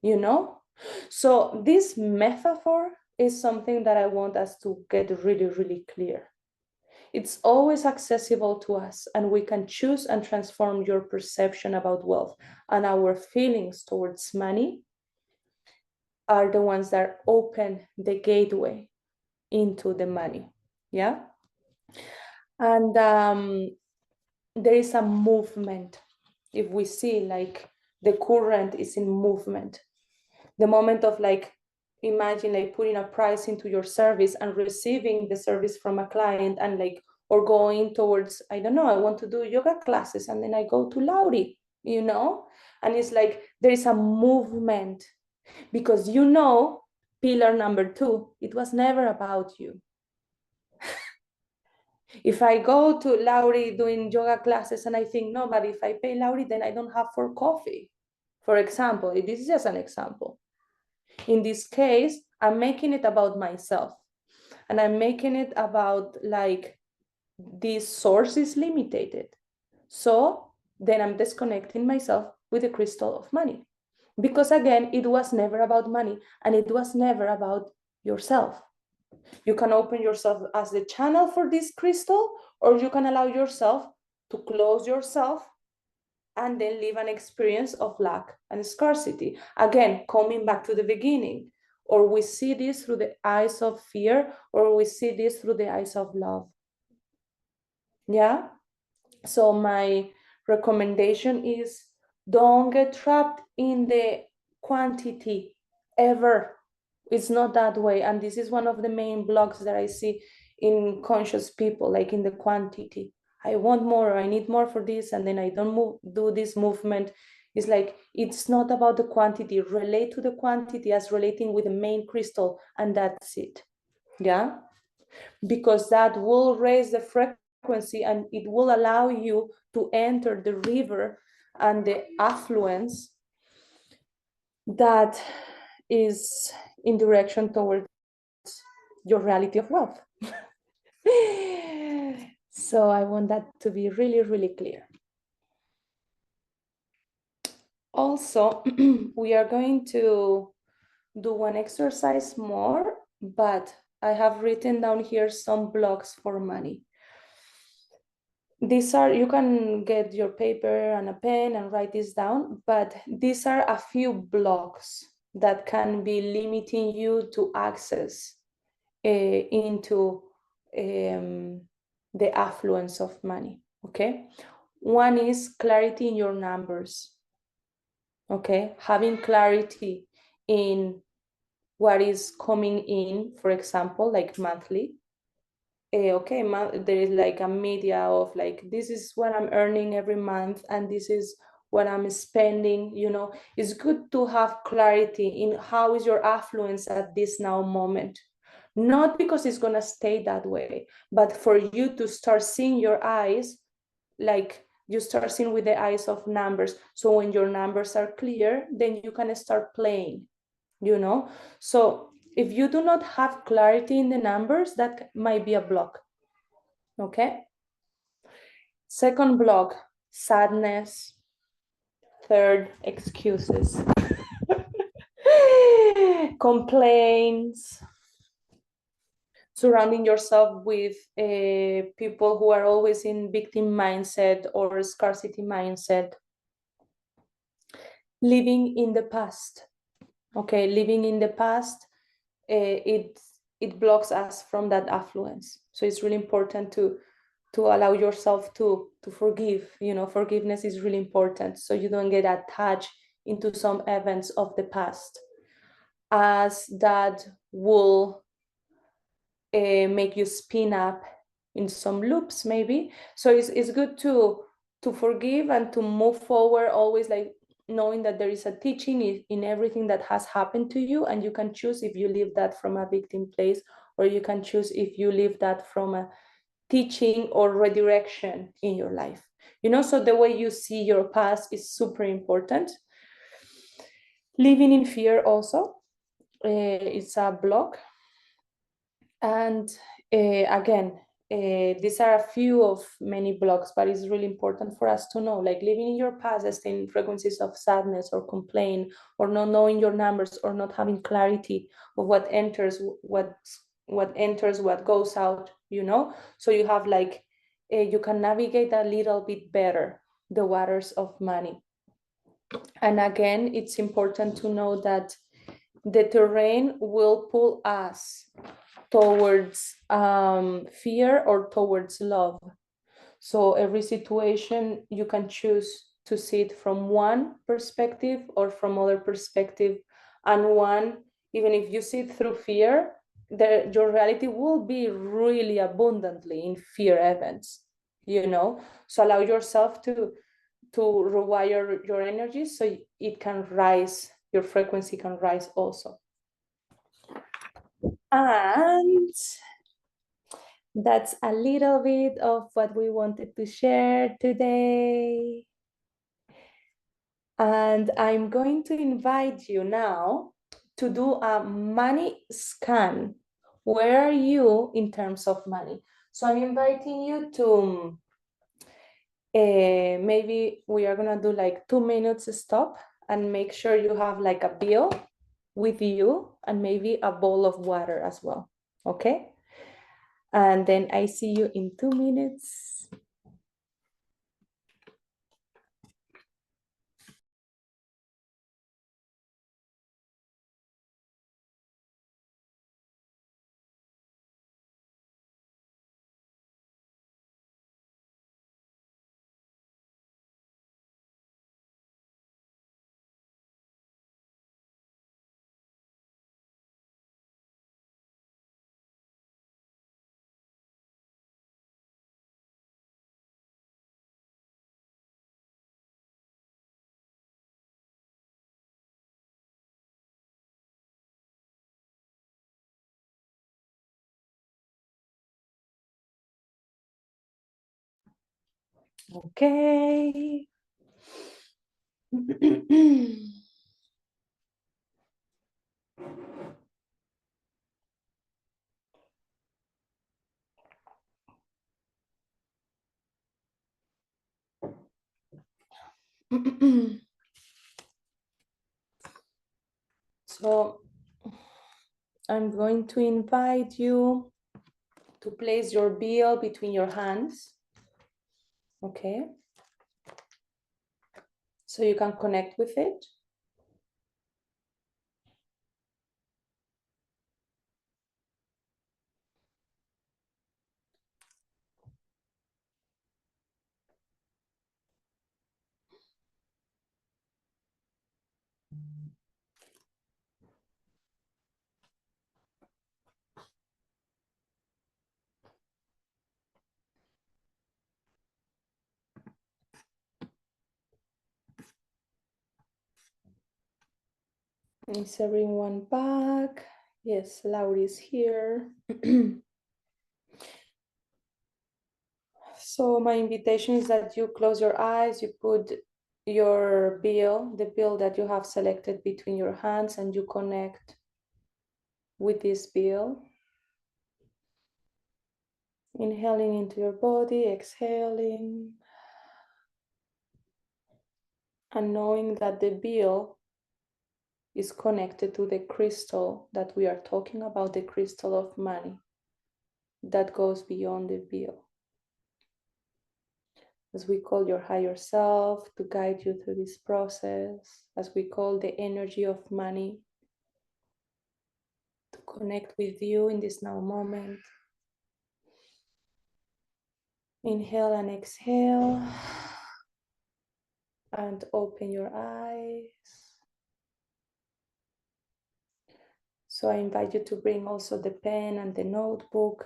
you know? So this metaphor is something that I want us to get really, really clear. It's always accessible to us, and we can choose and transform your perception about wealth. And our feelings towards money are the ones that open the gateway into the money. Yeah. And there is a movement. If we see like the current is in movement, the moment of like, imagine like putting a price into your service and receiving the service from a client, and like, or going towards, I don't know, I want to do yoga classes, and then I go to Lauri, you know, and it's like there is a movement, because you know, pillar number 2, it was never about you. If I go to Lauri doing yoga classes and I think, no, but if I pay Lauri, then I don't have for coffee. For example, this is just an example. In this case, I'm making it about myself, and I'm making it about like, this source is limited. So then I'm disconnecting myself with the crystal of money. Because again, it was never about money, and it was never about yourself. You can open yourself as the channel for this crystal, or you can allow yourself to close yourself and then live an experience of lack and scarcity. Again, coming back to the beginning, or we see this through the eyes of fear, or we see this through the eyes of love. Yeah. So my recommendation is, don't get trapped in the quantity ever. It's not that way. And this is one of the main blocks that I see in conscious people, like in the quantity. I want more, I need more for this, and then I don't do this movement. It's like, it's not about the quantity. Relate to the quantity as relating with the main crystal, and that's it. Yeah. Because that will raise the frequency, and it will allow you to enter the river and the affluence that is in direction towards your reality of wealth. So I want that to be really, really clear. Also, we are going to do one exercise more, but I have written down here some blocks for money. These are, you can get your paper and a pen and write this down, but these are a few blocks that can be limiting you to access into the affluence of money. Okay. One is clarity in your numbers. Okay. Having clarity in what is coming in, for example, like monthly. Okay, there is like a media of like, this is what I'm earning every month, and this is what I'm spending. You know, it's good to have clarity in how is your affluence at this now moment. Not because it's gonna stay that way, but for you to start seeing your eyes, like you start seeing with the eyes of numbers. So when your numbers are clear, then you can start playing, you know. So if you do not have clarity in the numbers, that might be a block. Okay. Second block, sadness. Third, excuses. Complaints. Surrounding yourself with people who are always in victim mindset or scarcity mindset. Living in the past. Okay, living in the past, it blocks us from that affluence. So it's really important to allow yourself to forgive. You know, forgiveness is really important, so you don't get attached into some events of the past, as that will make you spin up in some loops maybe. So it's good to forgive and to move forward, always like knowing that there is a teaching in everything that has happened to you, and you can choose if you live that from a victim place, or you can choose if you live that from a teaching or redirection in your life. You know, so the way you see your past is super important. Living in fear also, it's a block. And again, these are a few of many blocks, but it's really important for us to know, like living in your past, staying in frequencies of sadness or complaint, or not knowing your numbers, or not having clarity of what enters, what enters, what goes out, you know. So you have like, you can navigate a little bit better the waters of money. And again, it's important to know that the terrain will pull us towards fear or towards love. So every situation you can choose to see it from one perspective or from other perspective. And one, even if you see it through fear, your reality will be really abundantly in fear events, you know. So allow yourself to rewire your energy so it can rise, your frequency can rise also. And that's a little bit of what we wanted to share today. And I'm going to invite you now to do a money scan. Where are you in terms of money? So I'm inviting you to maybe we are gonna do like 2 minutes stop and make sure you have like a bill with you and maybe a bowl of water as well. Okay? And then I see you in 2 minutes. Okay. So I'm going to invite you to place your bill between your hands. Okay. So you can connect with it. Is everyone back? Yes, Laura is here. So my invitation is that you close your eyes, you put your bill, the bill that you have selected between your hands, and you connect with this bill. Inhaling into your body, exhaling, and knowing that the bill is connected to the crystal that we are talking about, the crystal of money that goes beyond the bill. As we call your higher self to guide you through this process, as we call the energy of money to connect with you in this now moment. Inhale and exhale, and open your eyes. So I invite you to bring also the pen and the notebook.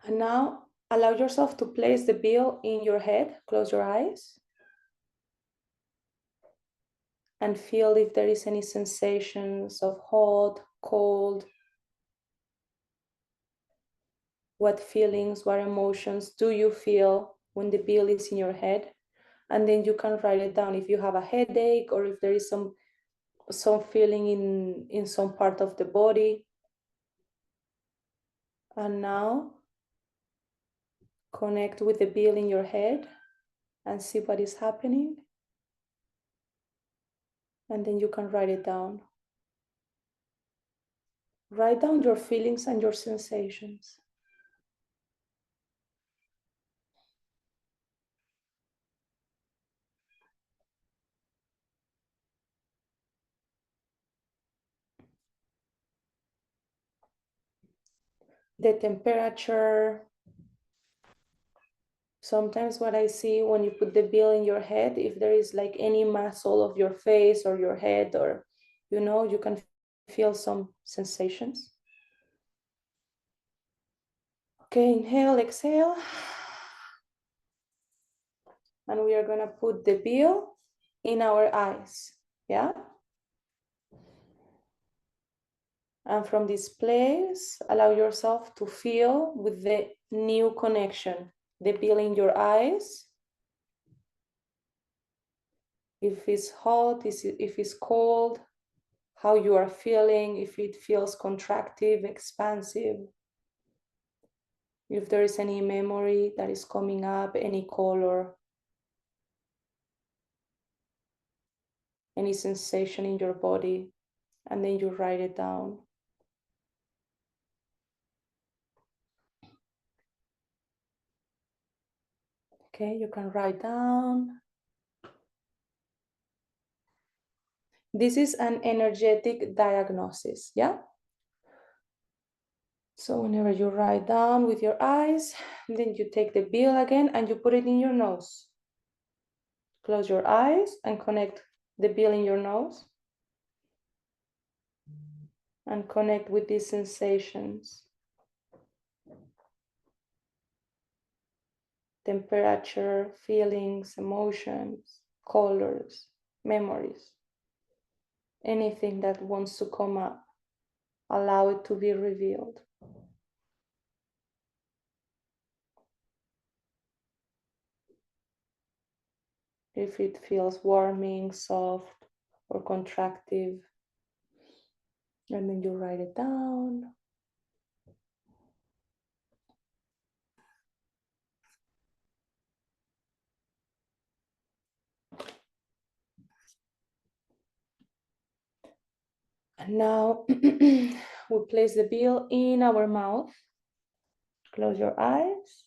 And now allow yourself to place the bill in your head. Close your eyes. And feel if there is any sensations of hot, cold. What feelings, what emotions do you feel when the bill is in your head? And then you can write it down if you have a headache or if there is some feeling in some part of the body. And now connect with the bill in your head and see what is happening. And then you can write it down. Write down your feelings and your sensations. the temperature. Sometimes what I see when you put the bill in your head, if there is like any muscle of your face or your head, or, you know, you can feel some sensations. Okay, inhale, exhale. And we are going to put the bill in our eyes. Yeah. And from this place, allow yourself to feel with the new connection, the bill in your eyes. If it's hot, if it's cold, how you are feeling, if it feels contractive, expansive, if there is any memory that is coming up, any color, any sensation in your body, and then you write it down. Okay, you can write down. This is an energetic diagnosis, yeah? So whenever you write down with your eyes, then you take the bill again and you put it in your nose. Close your eyes and connect the bill in your nose. And connect with these sensations. Temperature, feelings, emotions, colors, memories. Anything that wants to come up, allow it to be revealed. If it feels warming, soft, or contractive, and then you write it down. And now we place the bill in our mouth. Close your eyes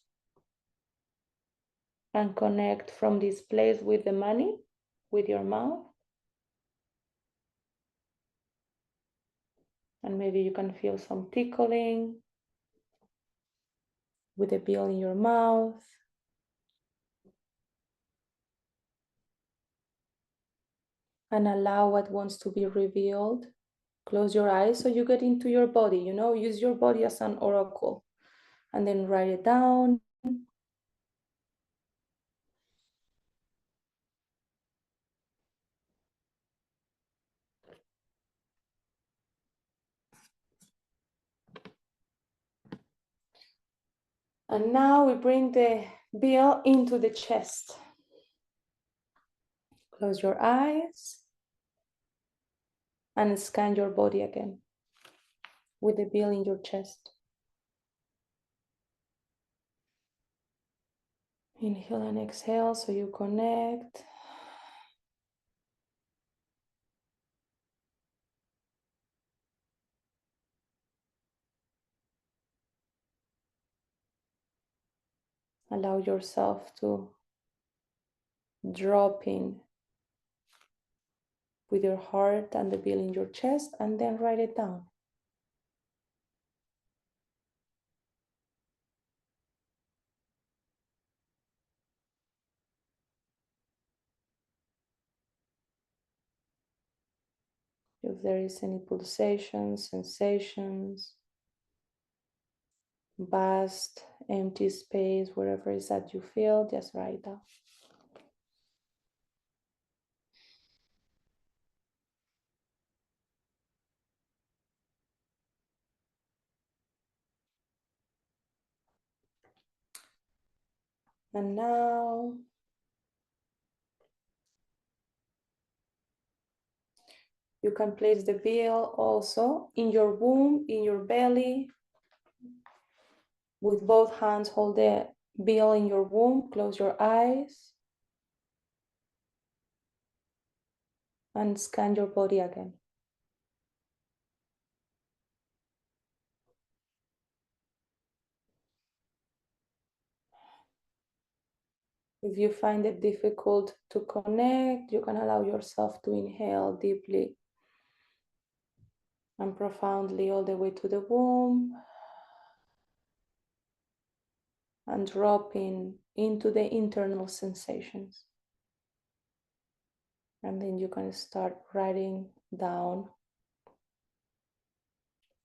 and connect from this place with the money, with your mouth. And maybe you can feel some tickling with the bill in your mouth. And allow what wants to be revealed. Close your eyes so you get into your body, you know, use your body as an oracle. And then write it down. And now we bring the bill into the chest. Close your eyes and scan your body again with the bill in your chest. Inhale and exhale so you connect. Allow yourself to drop in with your heart and the bill in your chest, and then write it down. If there is any pulsations, sensations, vast, empty space, wherever it is that you feel, just write it down. And now you can place the bill also in your womb, in your belly. With both hands, hold the bill in your womb, close your eyes, and scan your body again. If you find it difficult to connect, you can allow yourself to inhale deeply and profoundly all the way to the womb. and dropping into the internal sensations. And then you can start writing down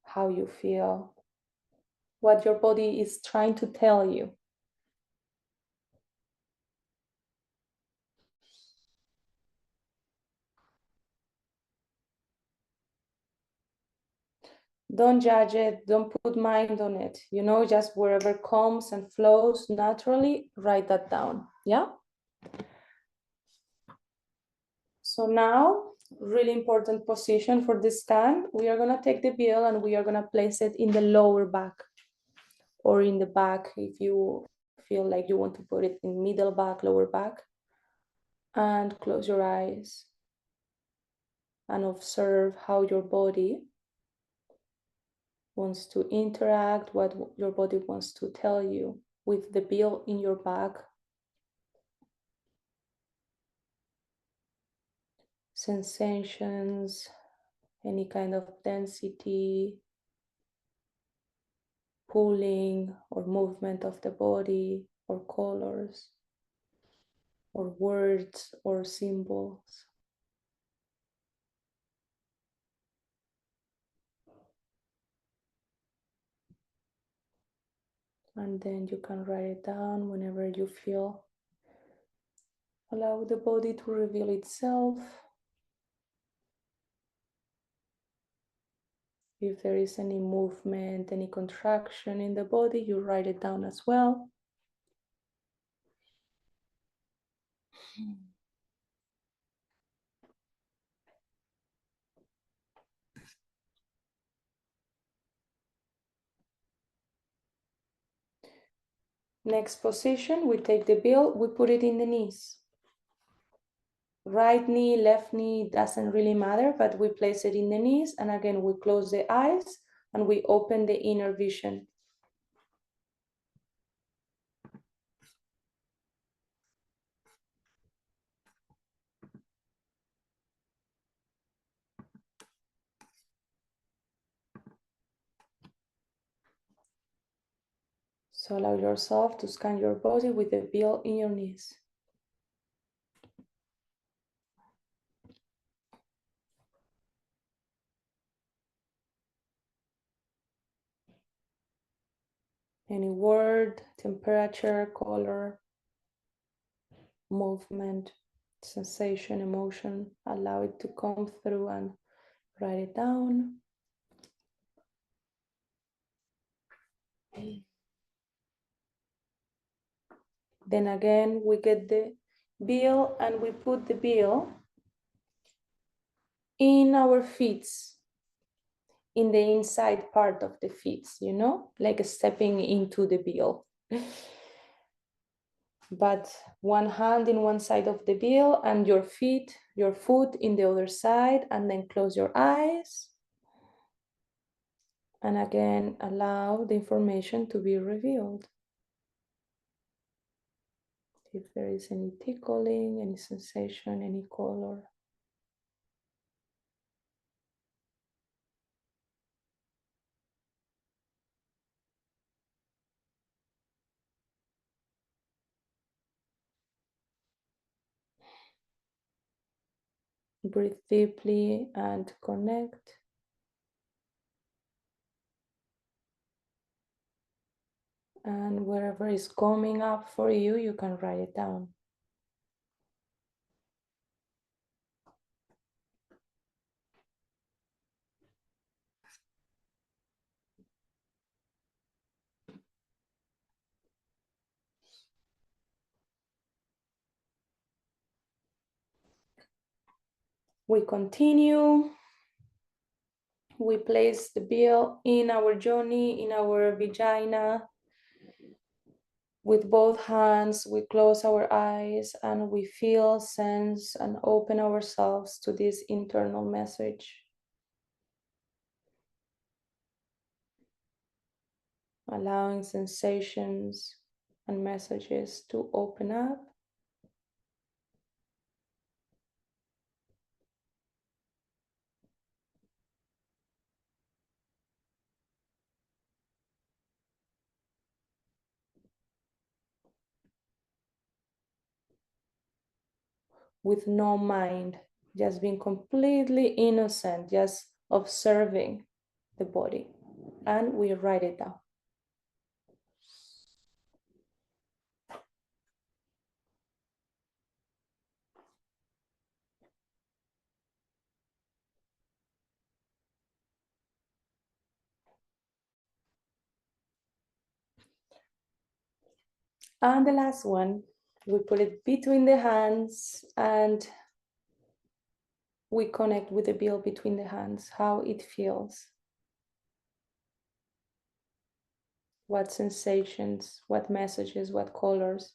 how you feel, what your body is trying to tell you. Don't judge it, don't put mind on it. You know, just wherever comes and flows naturally, write that down. Yeah? So now, really important position for this scan. We are gonna take the bill and we are gonna place it in the lower back or in the back if you feel like you want to put it in middle back, lower back. And close your eyes and observe how your body wants to interact, what your body wants to tell you with the bill in your back. Sensations, any kind of density, pulling or movement of the body, or colors, or words, or symbols. And then you can write it down whenever you feel. Allow the body to reveal itself. If there is any movement, any contraction in the body, you write it down as well. Next position, we take the bill, we put it in the knees. Right knee, left knee, doesn't really matter, but we place it in the knees. And again, we close the eyes and we open the inner vision. So allow yourself to scan your body with the bill in your knees. Any word, temperature, color, movement, sensation, emotion, allow it to come through and write it down. Then again, we get the bill and we put the bill in our feet, in the inside part of the feet, you know, like stepping into the bill. But one hand in one side of the bill and your foot in the other side, and then close your eyes. And again, allow the information to be revealed. If there is any tickling, any sensation, any color. Breathe deeply and connect. And wherever is coming up for you, you can write it down. We continue. We place the bill in our yoni, in our vagina. With both hands, we close our eyes and we feel, sense, and open ourselves to this internal message. Allowing sensations and messages to open up. with no mind, just being completely innocent, just observing the body. And we write it down. And the last one, we put it between the hands and we connect with the bill between the hands, how it feels. What sensations, what messages, what colors.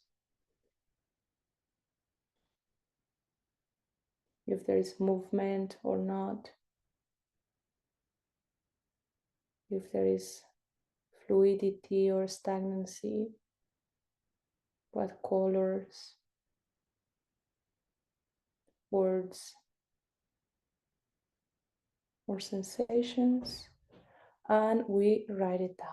If there is movement or not. If there is fluidity or stagnancy. What colors, words, or sensations. And we write it down.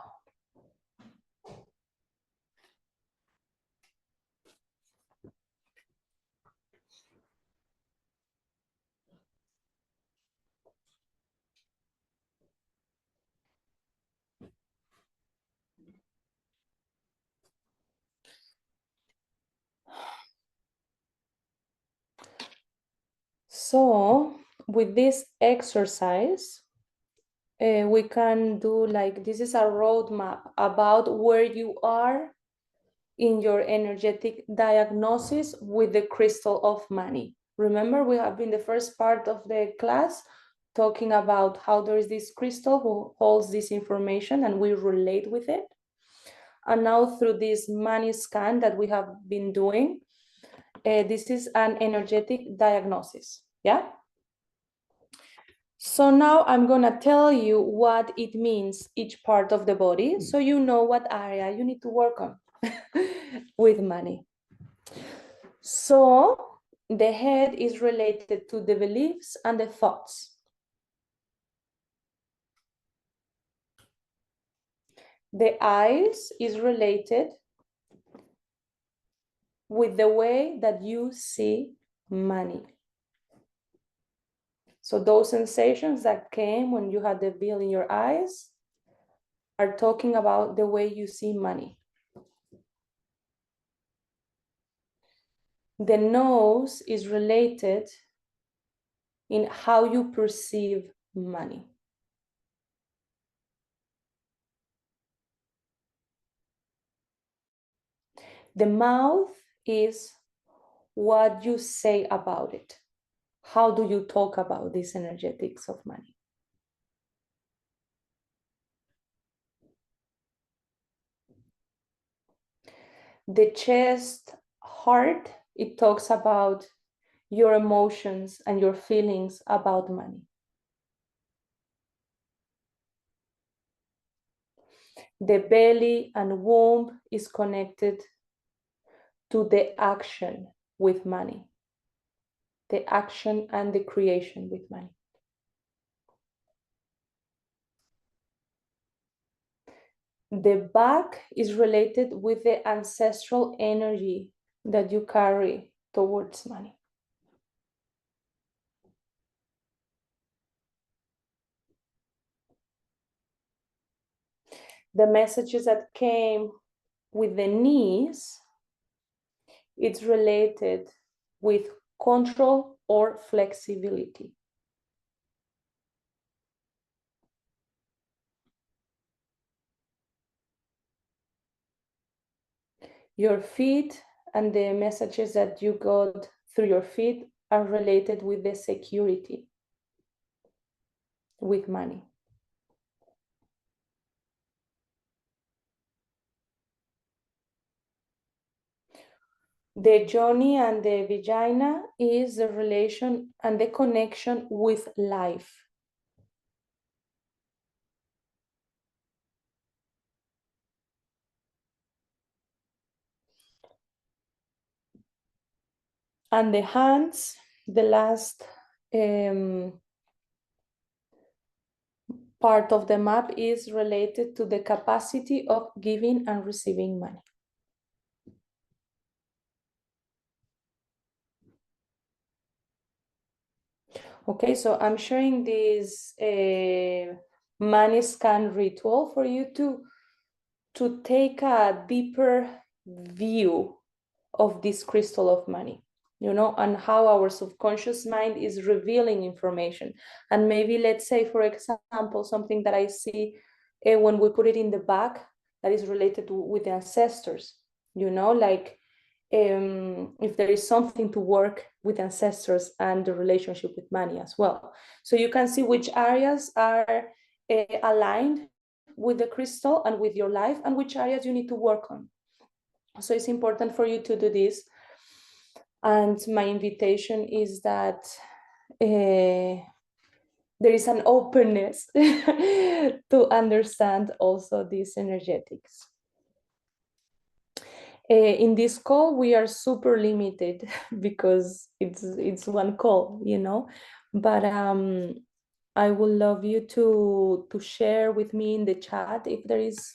So with this exercise, we can do like, this is a roadmap about where you are in your energetic diagnosis with the crystal of money. Remember, we have been the first part of the class talking about how there is this crystal who holds this information and we relate with it. And now through this money scan that we have been doing, this is an energetic diagnosis, yeah? So now I'm gonna tell you what it means, each part of the body, so you know what area you need to work on with money. So the head is related to the beliefs and the thoughts. The eyes is related with the way that you see money. So those sensations that came when you had the veil in your eyes are talking about the way you see money. The nose is related in how you perceive money. The mouth is what you say about it. How do you talk about this energetics of money? The chest, heart, it talks about your emotions and your feelings about money. The belly and womb is connected to the action with money. The action and the creation with money. The back is related with the ancestral energy that you carry towards money. The messages that came with the knees, it's related with control or flexibility. Your feet and the messages that you got through your feet are related with the security, with money. The yoni and the vagina is the relation and the connection with life. And the hands, the last part of the map is related to the capacity of giving and receiving money. Okay, so I'm sharing this money scan ritual for you to take a deeper view of this crystal of money, and how our subconscious mind is revealing information. And maybe, let's say, for example, something that I see when we put it in the back, that is related with the ancestors, like if there is something to work with ancestors and the relationship with money as well. So you can see which areas are aligned with the crystal and with your life, and which areas you need to work on. So it's important for you to do this. And my invitation is that there is an openness to understand also these energetics. In this call, we are super limited because it's one call, But I would love you to share with me in the chat if there is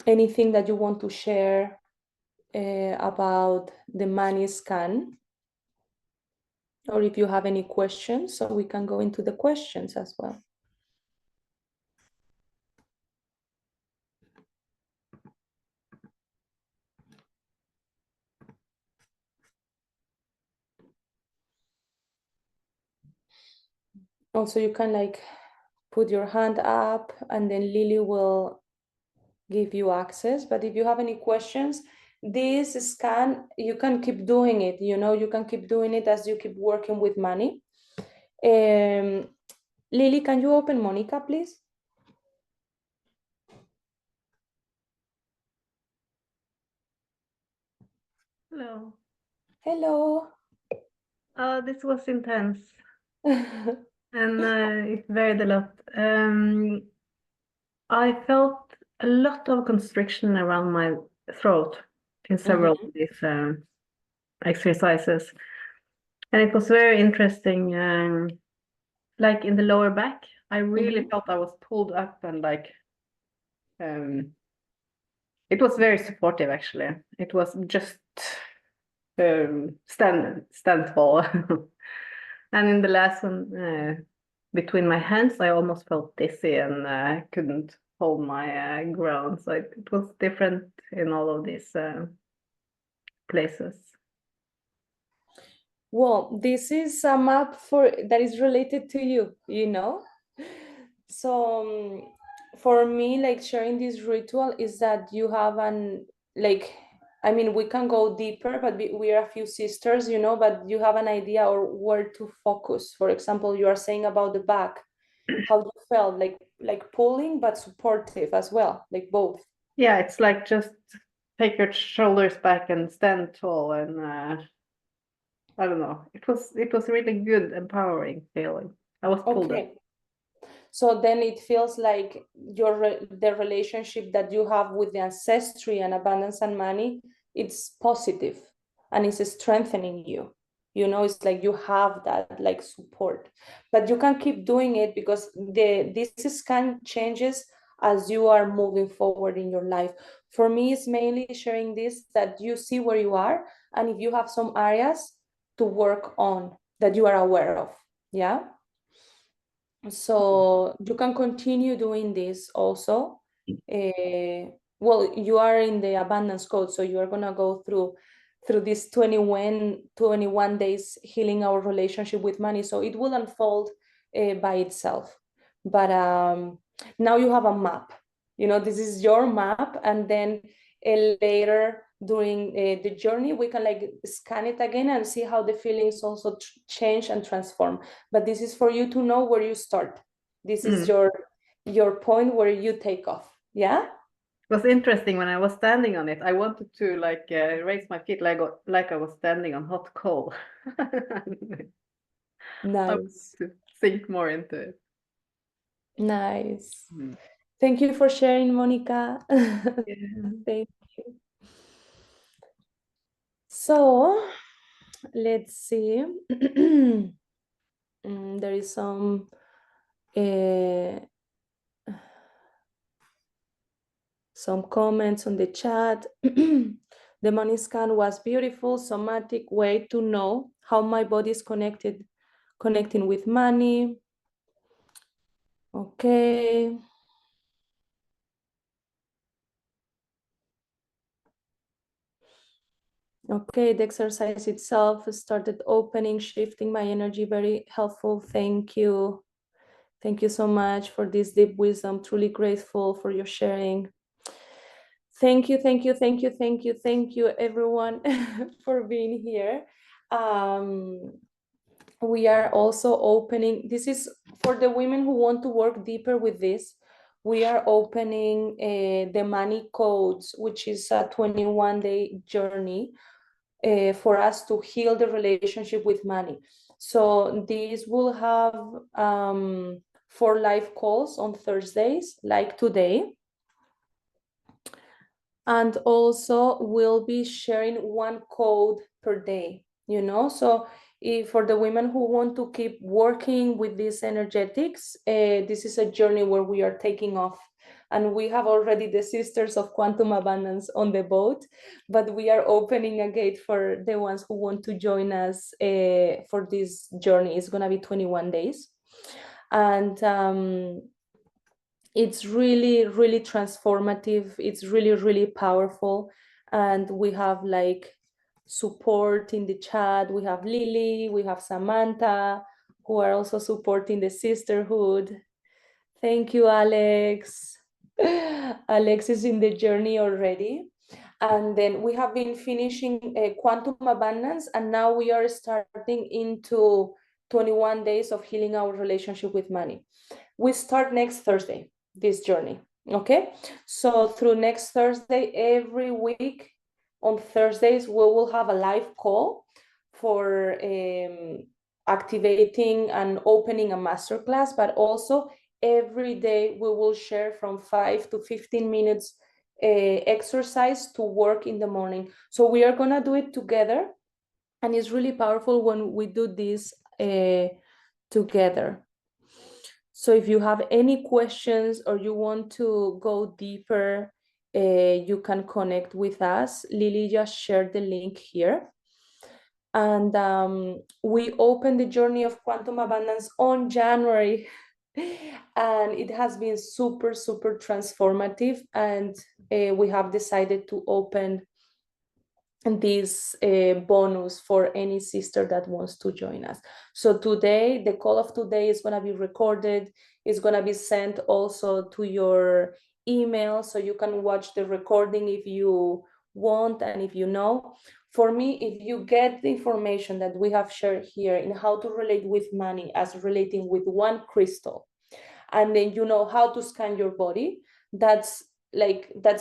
anything that you want to share about the money scan, or if you have any questions, so we can go into the questions as well. Also, you can put your hand up, and then Lily will give you access. But if you have any questions, this scan, you can keep doing it. You can keep doing it as you keep working with money. Lily, can you open Monica, please? Hello. Hello. This was intense and it varied a lot. I felt a lot of constriction around my throat in several of these exercises. And it was very interesting. Like in the lower back, I really felt I was pulled up and it was very supportive actually. It was just stand tall. And in the last one, between my hands, I almost felt dizzy and couldn't hold my ground. So it was different in all of these places. Well, this is a map that is related to you. So for me, sharing this ritual is that you have we can go deeper, but we are a few sisters, but you have an idea or where to focus. For example, you are saying about the back, how you felt, like pulling but supportive as well, like both. Yeah, it's like just take your shoulders back and stand tall, and I don't know. It was really good, empowering feeling. I was pulled up. Okay. So then it feels like the relationship that you have with the ancestry and abundance and money, it's positive and it's strengthening you. It's like you have that support, but you can keep doing it because this scan changes as you are moving forward in your life. For me, it's mainly sharing this, that you see where you are, and if you have some areas to work on that you are aware of. Yeah. So you can continue doing this also. Well, you are in the abundance code, so you are gonna go through this 21 days healing our relationship with money. So it will unfold by itself. But now you have a map. This is your map, and then later during the journey, we can scan it again and see how the feelings also change and transform. But this is for you to know where you start. This is your point where you take off. Yeah. It was interesting when I was standing on it. I wanted to raise my feet like I was standing on hot coal. I wanted Nice. to sink more into it. Nice. Thank you for sharing, Monica. Yeah. Thank you. So let's see. There is some comments on the chat. The money scan was beautiful, somatic way to know how my body is connected connecting with money. Okay. Okay, the exercise itself started opening, shifting my energy, very helpful. Thank you. Thank you so much for this deep wisdom. Truly grateful for your sharing. Thank you, thank you, thank you, thank you, thank you, everyone, for being here. We are also opening, this is for the women who want to work deeper with this. We are opening the money codes, which is a 21-day journey for us to heal the relationship with money. So this will have 4 live calls on Thursdays, like today. And also we'll be sharing 1 code per day, you know. So if for the women who want to keep working with these energetics, this is a journey where we are taking off. And we have already the Sisters of Quantum Abundance on the boat, but we are opening a gate for the ones who want to join us for this journey. It's gonna be 21 days. And it's really, really transformative. It's really, really powerful. And we have like support in the chat. We have Lily, we have Samantha, who are also supporting the sisterhood. Thank you, Alex. Alex is in the journey already. And then we have been finishing Quantum Abundance, and now we are starting into 21 days of healing our relationship with money. We start next Thursday, this journey, okay? So through next Thursday, every week on Thursdays, we will have a live call for activating and opening a masterclass, but also every day we will share from 5 to 15 minutes exercise to work in the morning. So we are gonna do it together, and it's really powerful when we do this together. So if you have any questions or you want to go deeper, you can connect with us. Lily just shared the link here. And we opened the journey of quantum abundance on January. And it has been super, super transformative. And we have decided to open this bonus for any sister that wants to join us. So today, the call of today is going to be recorded. It's going to be sent also to your email, so you can watch the recording if you want and if you know. For me, if you get the information that we have shared here in how to relate with money as relating with 1 crystal, and then you know how to scan your body, that's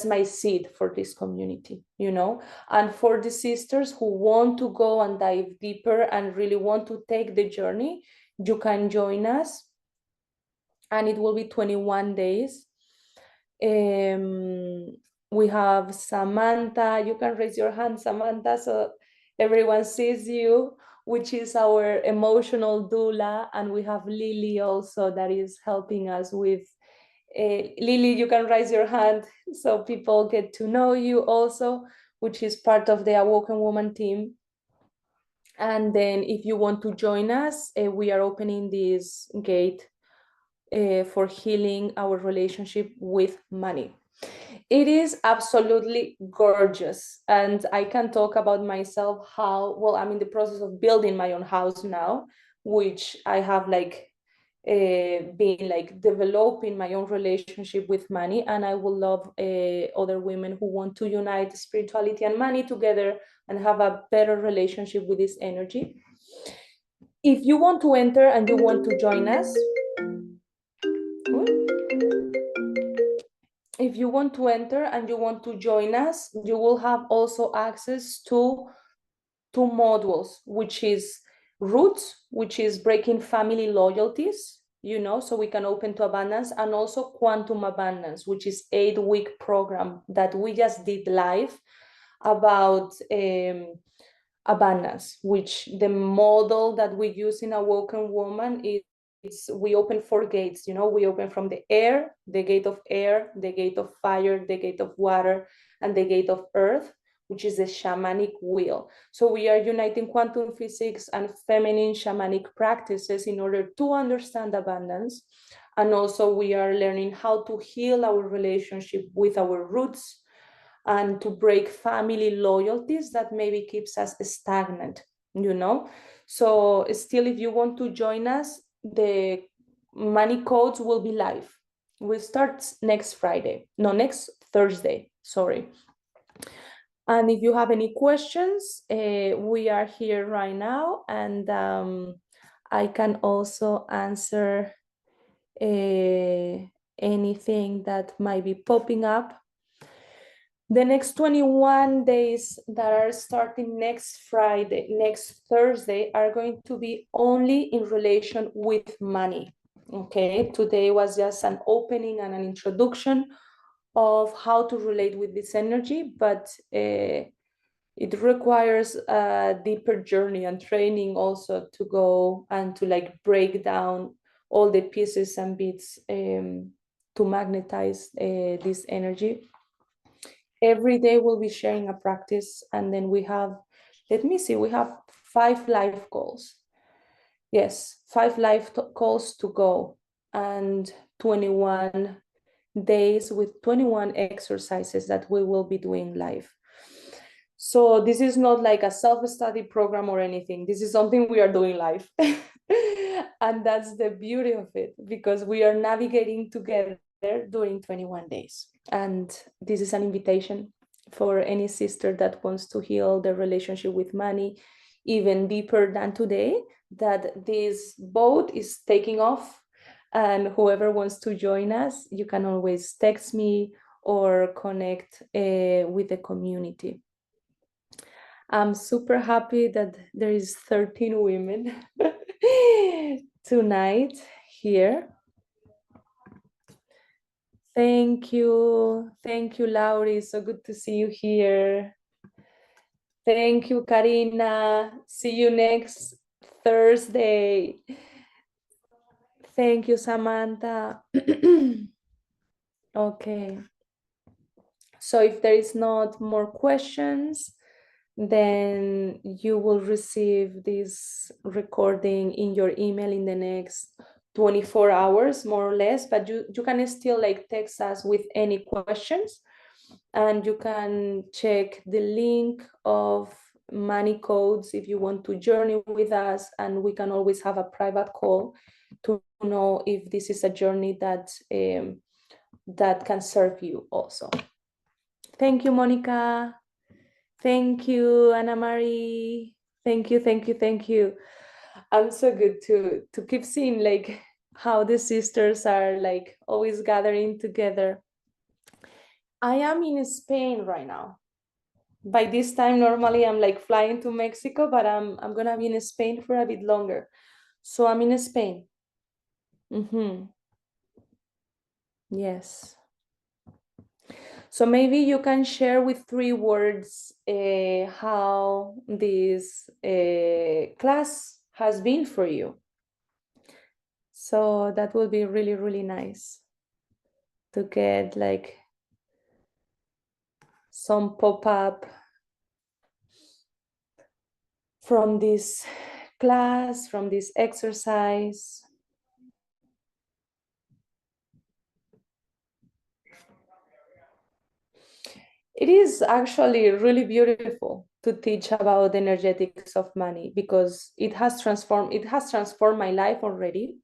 my seed for this community, you know. And for the sisters who want to go and dive deeper and really want to take the journey, you can join us, and it will be 21 days. We have Samantha. You can raise your hand, Samantha, so everyone sees you, which is our emotional doula. And we have Lily also, that is helping us with Lily, you can raise your hand so people get to know you also, which is part of the Awoken Woman team. And then if you want to join us, we are opening this gate for healing our relationship with money. It is absolutely gorgeous. And I can talk about myself how, well, I'm in the process of building my own house now, which I have been developing my own relationship with money. And I will love other women who want to unite spirituality and money together and have a better relationship with this energy. If you want to enter and you want to join us, if you want to enter and you want to join us, you will have also access to 2 modules, which is Roots, which is breaking family loyalties, you know, so we can open to abundance, and also Quantum Abundance, which is 8-week program that we just did live about abundance, which the model that we use in Awoken Woman is we open 4 gates, you know. We open from the air, the gate of air, the gate of fire, the gate of water, and the gate of earth, which is the shamanic wheel. So we are uniting quantum physics and feminine shamanic practices in order to understand abundance. And also we are learning how to heal our relationship with our roots and to break family loyalties that maybe keeps us stagnant, you know? So still, if you want to join us, the money codes will be live. We start next Thursday, sorry. And if you have any questions, we are here right now, and I can also answer anything that might be popping up. The next 21 days that are starting next Thursday, are going to be only in relation with money. Okay, today was just an opening and an introduction of how to relate with this energy, but it requires a deeper journey and training also to go and to like break down all the pieces and bits to magnetize this energy. Every day we'll be sharing a practice, and then we have, let me see, we have 5 live calls. Yes, 5 live calls to go, and 21 days with 21 exercises that we will be doing live. So this is not like a self-study program or anything. This is something we are doing live. And that's the beauty of it, because we are navigating together during 21 days. And this is an invitation for any sister that wants to heal their relationship with money even deeper than today, that this boat is taking off. And whoever wants to join us, you can always text me or connect with the community. I'm super happy that there is 13 women tonight here. Thank you, Laurie. So good to see you here. Thank you, Karina. See you next Thursday. Thank you, Samantha. Okay. So if there is not more questions, then you will receive this recording in your email in the next 24 hours, more or less, but you can still like text us with any questions, and you can check the link of money codes if you want to journey with us, and we can always have a private call to know if this is a journey that that can serve you also. Thank you, Monica. Thank you, Anna Marie. Thank you, thank you, thank you. I'm so good to keep seeing like how the sisters are like always gathering together. I am in Spain right now. By this time, normally I'm like flying to Mexico, but I'm gonna be in Spain for a bit longer. So I'm in Spain. Yes. So maybe you can share with 3 words how this class has been for you. So that will be really, really nice to get like some pop-up from this class, from this exercise. It is actually really beautiful to teach about the energetics of money, because it has transformed my life already.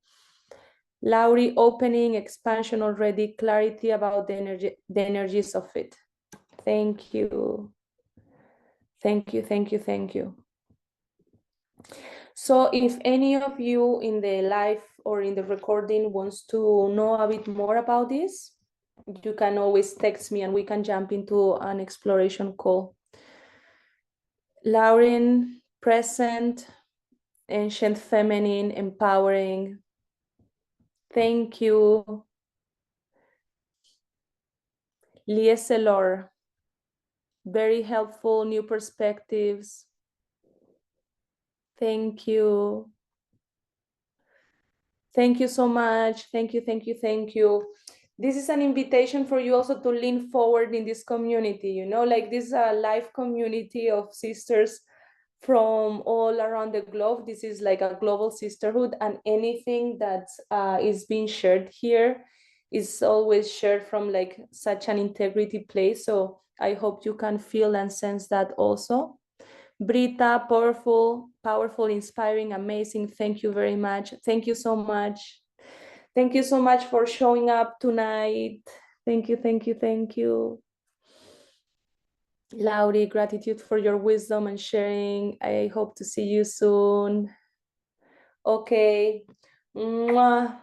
Laurie, opening, expansion already, clarity about the energies of it. Thank you. Thank you, thank you, thank you. So if any of you in the live or in the recording wants to know a bit more about this, you can always text me and we can jump into an exploration call. Lauren, present, ancient feminine, empowering. Thank you. Lieselor, very helpful, new perspectives. Thank you. Thank you so much. Thank you, thank you, thank you. this is an invitation for you also to lean forward in this community, you know, like this is a live community of sisters from all around the globe. This is like a global sisterhood, and anything that is being shared here is always shared from like such an integrity place. So I hope you can feel and sense that also. Brita, powerful, powerful, inspiring, amazing. Thank you very much. Thank you so much. Thank you so much for showing up tonight. Thank you, thank you, thank you. Laurie, gratitude for your wisdom and sharing. I hope to see you soon. Okay. Mwah.